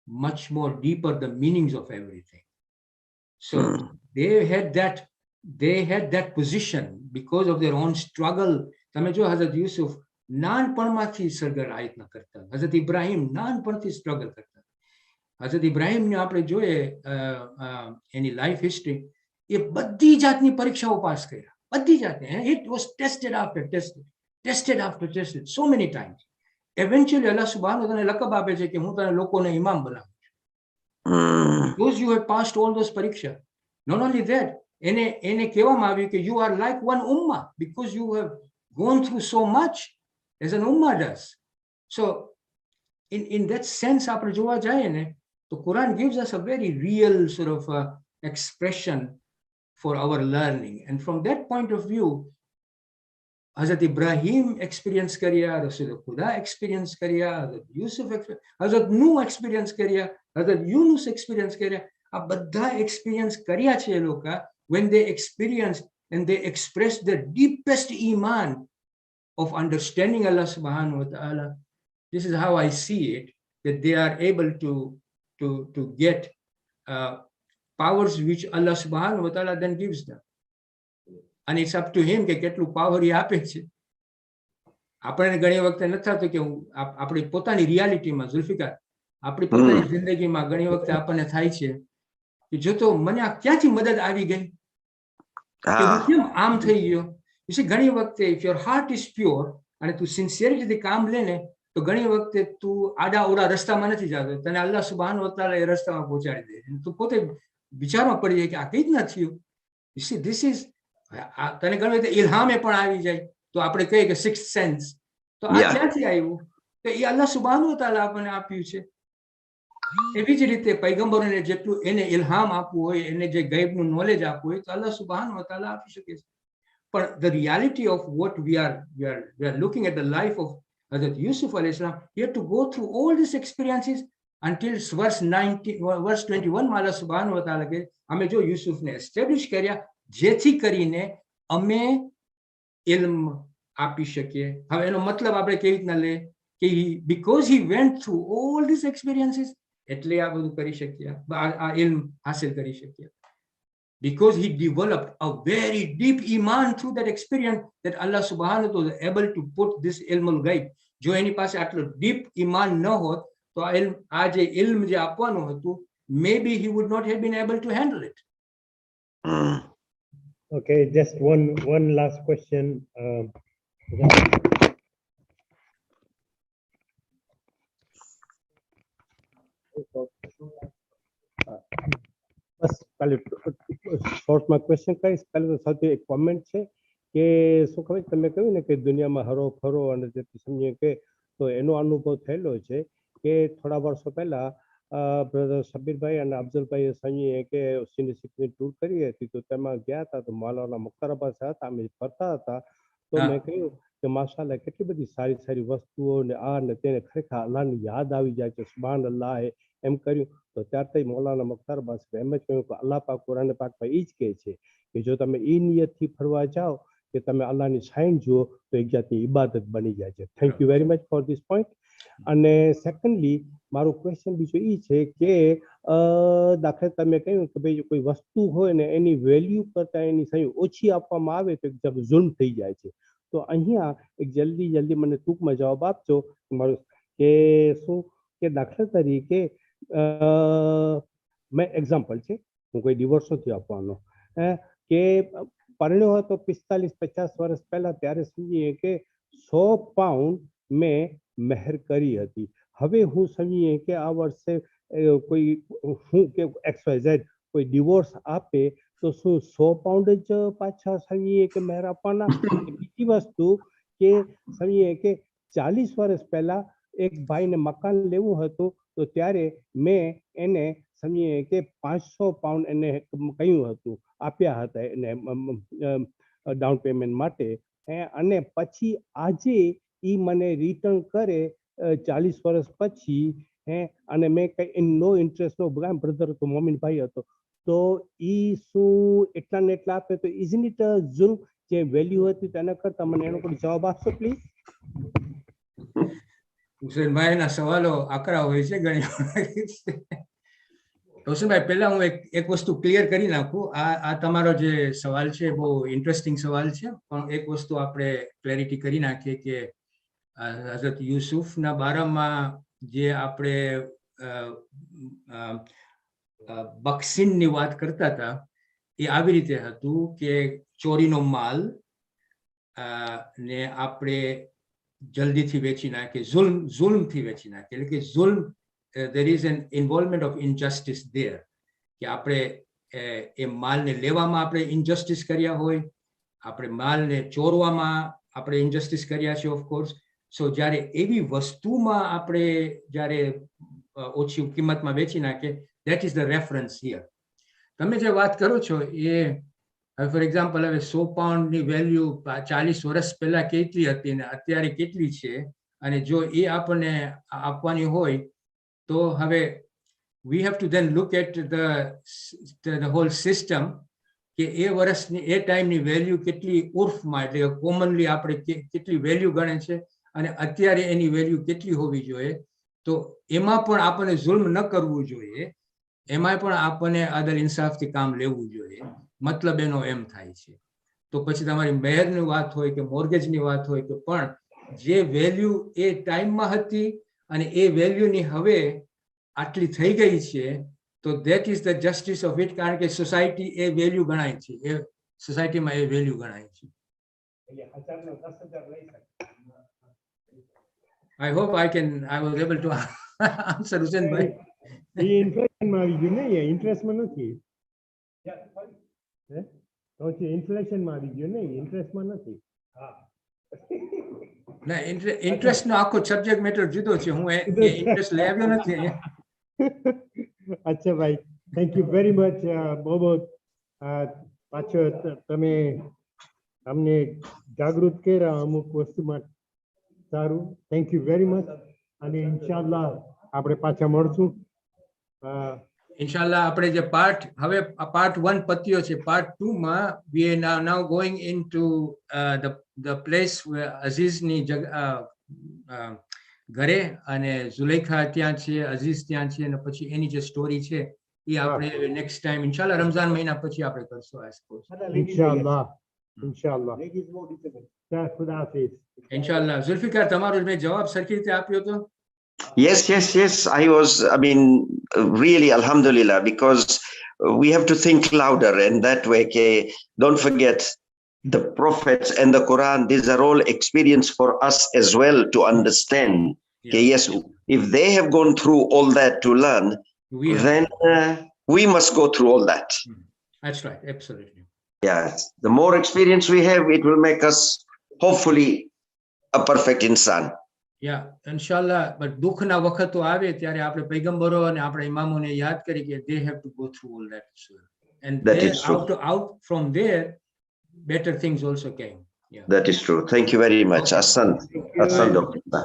much more deeper the meanings of everything. So they had that position because of their own struggle. તમે જો હઝરત યુસુફ નાનપણમાંથી સ્ટ્રગલ આયતના કરતા, હઝરત ઇબ્રાહિમ નાનપણથી સ્ટ્રગલ કરતા. હઝરત ઇબ્રાહિમને આપણે જોઈએ એની લાઈફ હિસ્ટ્રી, એ બધી જાતની પરીક્ષાઓ પાસ કર્યા, બધી જાતની. It was tested after tested so many times. Eventually Allah subhanahu wa ta'ala લકબ આપે છે કે હું તને લોકોને ઇમામ બનાવું છું. Because you have passed all those પરીક્ષા. Not only that, એને કહેવામાં આવ્યું કે you are like one ummah because you have gone through so much as an ummah does. So in that sense આપણે જોવા જઈએ ને તો Quran gives us a very real sort of expression for our learning, and from that point of view Hazrat Ibrahim experience કર્યા, Rasul Khuda experience કર્યા, Hazrat Yusuf Hazrat Nuh experience કર્યા, Hazrat Yunus experience કર્યા. આ બધા experience કર્યા છે એ લોકો when they experienced and they expressed the deepest iman of understanding Allah subhanahu wa ta'ala. This is how I see it, that they are able to get powers which Allah subhanahu wa ta'ala then gives them. And it's up to him કે કેટલું પાવર એ આપે છે. આપણને ઘણી વખતે નથી થતું કે આપણી પોતાની રિયાલિટીમાં ઝુલ્ફિકાર આપણી પોતાની જિંદગીમાં ઘણી વખતે આપણને થાય છે કે જો તો મને આ ક્યાંથી મદદ આવી ગઈ કે હું કેમ આમ થઈ ગયો. You see, ઘણી વખતે if your heart is pure અને તું સિન્સિયરિટીથી કામ લે ને તો ઘણી વખતે તું આડા ઓડા રસ્તામાં નથી જતો, તને અલ્લાહ સુબ્હાનહુ વ તઆલા એ રસ્તામાં પહોંચાડી દે. તું પોતે વિચારમાં પડી જાય કે આ કઈ રીતના થયું. You see, this is તને ઘણી વખતે ઇલ્હામે પણ આવી જાય તો આપણે કહીએ કે સિક્સ્થ સેન્સ, તો આ ક્યાંથી આવ્યું તો એ અલ્લાહ સુબ્હાનહુ વ તઆલા આપણને આપ્યું છે. એવી જ રીતે પૈગંબરોને જેટલું એને ઇલ્હામ આપવું હોય, એને જે ગૈબનું નોલેજ આપવું હોય તો અલ્લાહ સુબ્હાનહુ વ તઆલા આપી શકે છે. પણ the reality of what we are looking at the life of Hazrat Yusuf alayhi salam, he had to go through all these experiences until verse 21 માં અલ્લાહ સુબ્હાનહુ વ તઆલા કહે અમે જો યુસુફને એસ્ટેબ્લિશ કર્યા જેથી કરીને અમે ઇલ્મ આપી શકીએ. હવે એનો મતલબ આપણે કેવી રીતના લે કે because he went through all these experiences એટલે આ બધું કરી શક્યા, આ ઇલ્મ હાસિલ કરી શક્યા. Because he developed a very deep iman through that experience, that Allah subhanahu wa ta'ala was able to put this ilmul ghaib. જો એની પાસે આટલો deep iman ન હોત તો આ જે ઇલ્મ જે આપવાનું હતું, maybe he would not have been able to handle it. Okay, just one last question. બસ ખાલી શોર્ટમાં ક્વેશ્ચન કરીશ. પહેલું તો સૌથી એક કોમેન્ટ છે કે શું ખબર તમે કહ્યું ને કે દુનિયામાં હરો ફરો અને જેથી સમજીએ કે તો એનો અનુભવ થયેલો છે કે થોડા વર્ષો પહેલા બ્રધર શબીરભાઈ અને અફઝલભાઈએ સમજીએ કે સિનિયર સિટીઝન ટૂર કરી હતી તો તેમાં ગયા હતા તો માલાના મુખ્તારાબાદ હતા, અમે ફરતા હતા તો મેં કહ્યું કે માશાઅલ્લાહ કેટલી બધી સારી સારી વસ્તુઓ ને આ ને તેને ખરેખર અલ્લાહની યાદ આવી જાય છે, સુભાન અલ્લાહ એમ કર્યું. તો ત્યારથી મૌલાના મુખ્તારાબાદ એમ જ કહ્યું કે અલ્લાહ પાક કુરાન પાકમાં એ જ કહે છે કે જો તમે એ નિયતથી ફરવા જાઓ કે તમે અલ્લાહની સાઇન જુઓ તો એક જાતની ઇબાદત બની જાય છે. Thank you very much for this point. અને સેકન્ડલી મારું ક્વેશ્ચન બીજું એ છે કે દાખલા તમે કહ્યું કે ભાઈ કોઈ વસ્તુ હોય ને એની વેલ્યુ કરતાં એની સહી ઓછી આપવામાં આવે તો એકદમ ઝુલ્મ થઈ જાય છે. તો અહીંયા એક જલ્દી મને ટૂંકમાં જવાબ આપજો મારું કે શું કે દાખલા તરીકે મેં એક્ઝામ્પલ છે, હું કોઈ ડિવોર્સ નથી આપવાનો કે પરણ્યો હતો 45-50 વર્ષ પહેલા ત્યારે સમજીએ કે 100 પાઉન્ડ મેં મહેર કરી હતી. હવે હું સમજીએ કે આ વર્ષે કોઈ હું કે XYZ કોઈ ડિવોર્સ આપે તો શું 100 પાઉન્ડ જ પાછા સમજીએ કે મહેર આપવાના? બીજી વસ્તુ કે સમજીએ કે 40 વર્ષ પહેલા એક ભાઈને મકાન લેવું હતું તો ત્યારે મેં એને સમજીએ કે 500 પાઉન્ડ એને કહ્યું હતું, આપ્યા હતા એને ડાઉન પેમેન્ટ માટે, અને પછી આજે એ મને રિટર્ન કરે 40 વર્ષ પછી અને મેં કંઈ નો ઇન્ટરેસ્ટ નો બ્રધર હતો, મોમીનભાઈ હતો, તો એ શું એટલા ને એટલા આપે તો ઇઝન્ટ ઇટ ઝુલ્મ? જે વેલ્યુ હતી તેના કરતા મને એનો કોઈ જવાબ આપશો પ્લીઝ? હુસેનભાઈના સવાલો આકરા હોય છે ઘણી વખત. હુસેનભાઈ, પહેલા હું એક વસ્તુ ક્લિયર કરી નાખું. આ તમારો જે સવાલ છે બહુ ઇન્ટરેસ્ટિંગ સવાલ છે, પણ એક વસ્તુ આપણે ક્લેરિટી કરી નાખીએ કે હઝરત યુસુફના બારામાં જે આપણે બક્ષિનની વાત કરતા હતા એ આવી રીતે હતું કે ચોરીનો માલ ને આપણે જલ્દીથી વેચી નાખીએ, ઝુલ્મથી વેચી નાખીએ. એટલે કે ઝુલ્મ, there is an involvement of injustice there, કે આપણે એ માલને લેવામાં આપણે ઇનજસ્ટિસ કર્યા હોય, આપણે માલને ચોરવામાં આપણે ઇનજસ્ટિસ કર્યા છે ઓફકોર્સ. સો જ્યારે એવી વસ્તુમાં આપણે જ્યારે ઓછી કિંમતમાં વેચી નાખે, that is the reference here. તમે જે વાત કરો છો એ ફોર એક્ઝામ્પલ હવે 100 પાઉન્ડની વેલ્યુ 40 વર્ષ પહેલા કેટલી હતી ને અત્યારે કેટલી છે, અને જો એ આપણને આપવાની હોય તો હવે we have to then look at the whole system કે એ વર્ષની એ ટાઈમની વેલ્યુ કેટલી ઉર્ફમાં એટલે કોમનલી આપણે કેટલી વેલ્યુ ગણે છે અને અત્યારે એની વેલ્યુ કેટલી હોવી જોઈએ. તો એમાં પણ આપણને જુલ્મ ન કરવું જોઈએ, એમાં પણ આપણને આદલ ઇન્સાફથી કામ લેવું જોઈએ. મતલબ એનો એમ થાય છે. તો પછી તમારી મહેરની વાત હોય કે મોર્ગેજની વાત હોય તો પણ જે વેલ્યુ એ ટાઈમમાં હતી અને એ વેલ્યુની હવે આટલી થઈ ગઈ છે, તો that is the justice of it. કારણ કે સોસાયટી એ વેલ્યુ ગણાય છે, એ સોસાયટીમાં એ વેલ્યુ ગણાય છે. I hope I was able to answer Hussein bhai. ઇન્ફ્લેશનમાં આવી ગયું ને, ઇન્ટરેસ્ટમાં નથી. ઇન્ફ્લેશનમાં આવી ગયું ને, ઇન્ટરેસ્ટમાં નથી. ના, ઇન્ટરેસ્ટનો આખો સબ્જેક્ટ મેટર જુદો છે. હું ઇન્ટરેસ્ટ લઈ આવ્યો નથી. અચ્છા ભાઈ, થેન્ક યુ વેરી મચ. બહુ બહુ પાછો તમે અમને જાગૃત કર્યા અમુક વસ્તુમાં. સારું, થેન્ક યુ વેરી મચ. અને ઇન્શાલ્લાહ આપણે પાછા મળશું. ઇન્શાલ્લાહ આપણે જે હવે પાર્ટ 1 પત્યો છે, પાર્ટ 2 માં we are now going into the place where અઝીઝની ઘરે અને ઝુલેખા ત્યાં છે, અઝીઝ ત્યાં છે, અને પછી એની જે સ્ટોરી છે એ આપણે નેક્સ્ટ ટાઈમ ઇન્શાલ્લાહ રમઝાન મહિના પછી આપણે કરશું. આઈ સપોઝ ઇન્શાલ્લાહ. ખુદા હાફિઝ. ઇન્શાલ્લાહ. ઝુલ્ફિકાર, તમારો મેં જવાબ સરખી રીતે આપ્યો તો? Yes. I mean, really, alhamdulillah, because we have to think louder, and that way, don't forget the prophets and the Quran. These are all experience for us as well to understand. Yes, if they have gone through all that to learn, then we must go through all that. That's right, absolutely. Yes, the more experience we have, it will make us hopefully a perfect insan. Yeah, inshallah. But દુઃખના વખતો આવે ત્યારે આપણે પૈગંબરો અને આપણા ઇમામોને યાદ કરી કે they have to go through all that as well. And that is true. out from there, better things also came. Yeah. That is true. Thank you very much, Hassan. Hassan, Dr.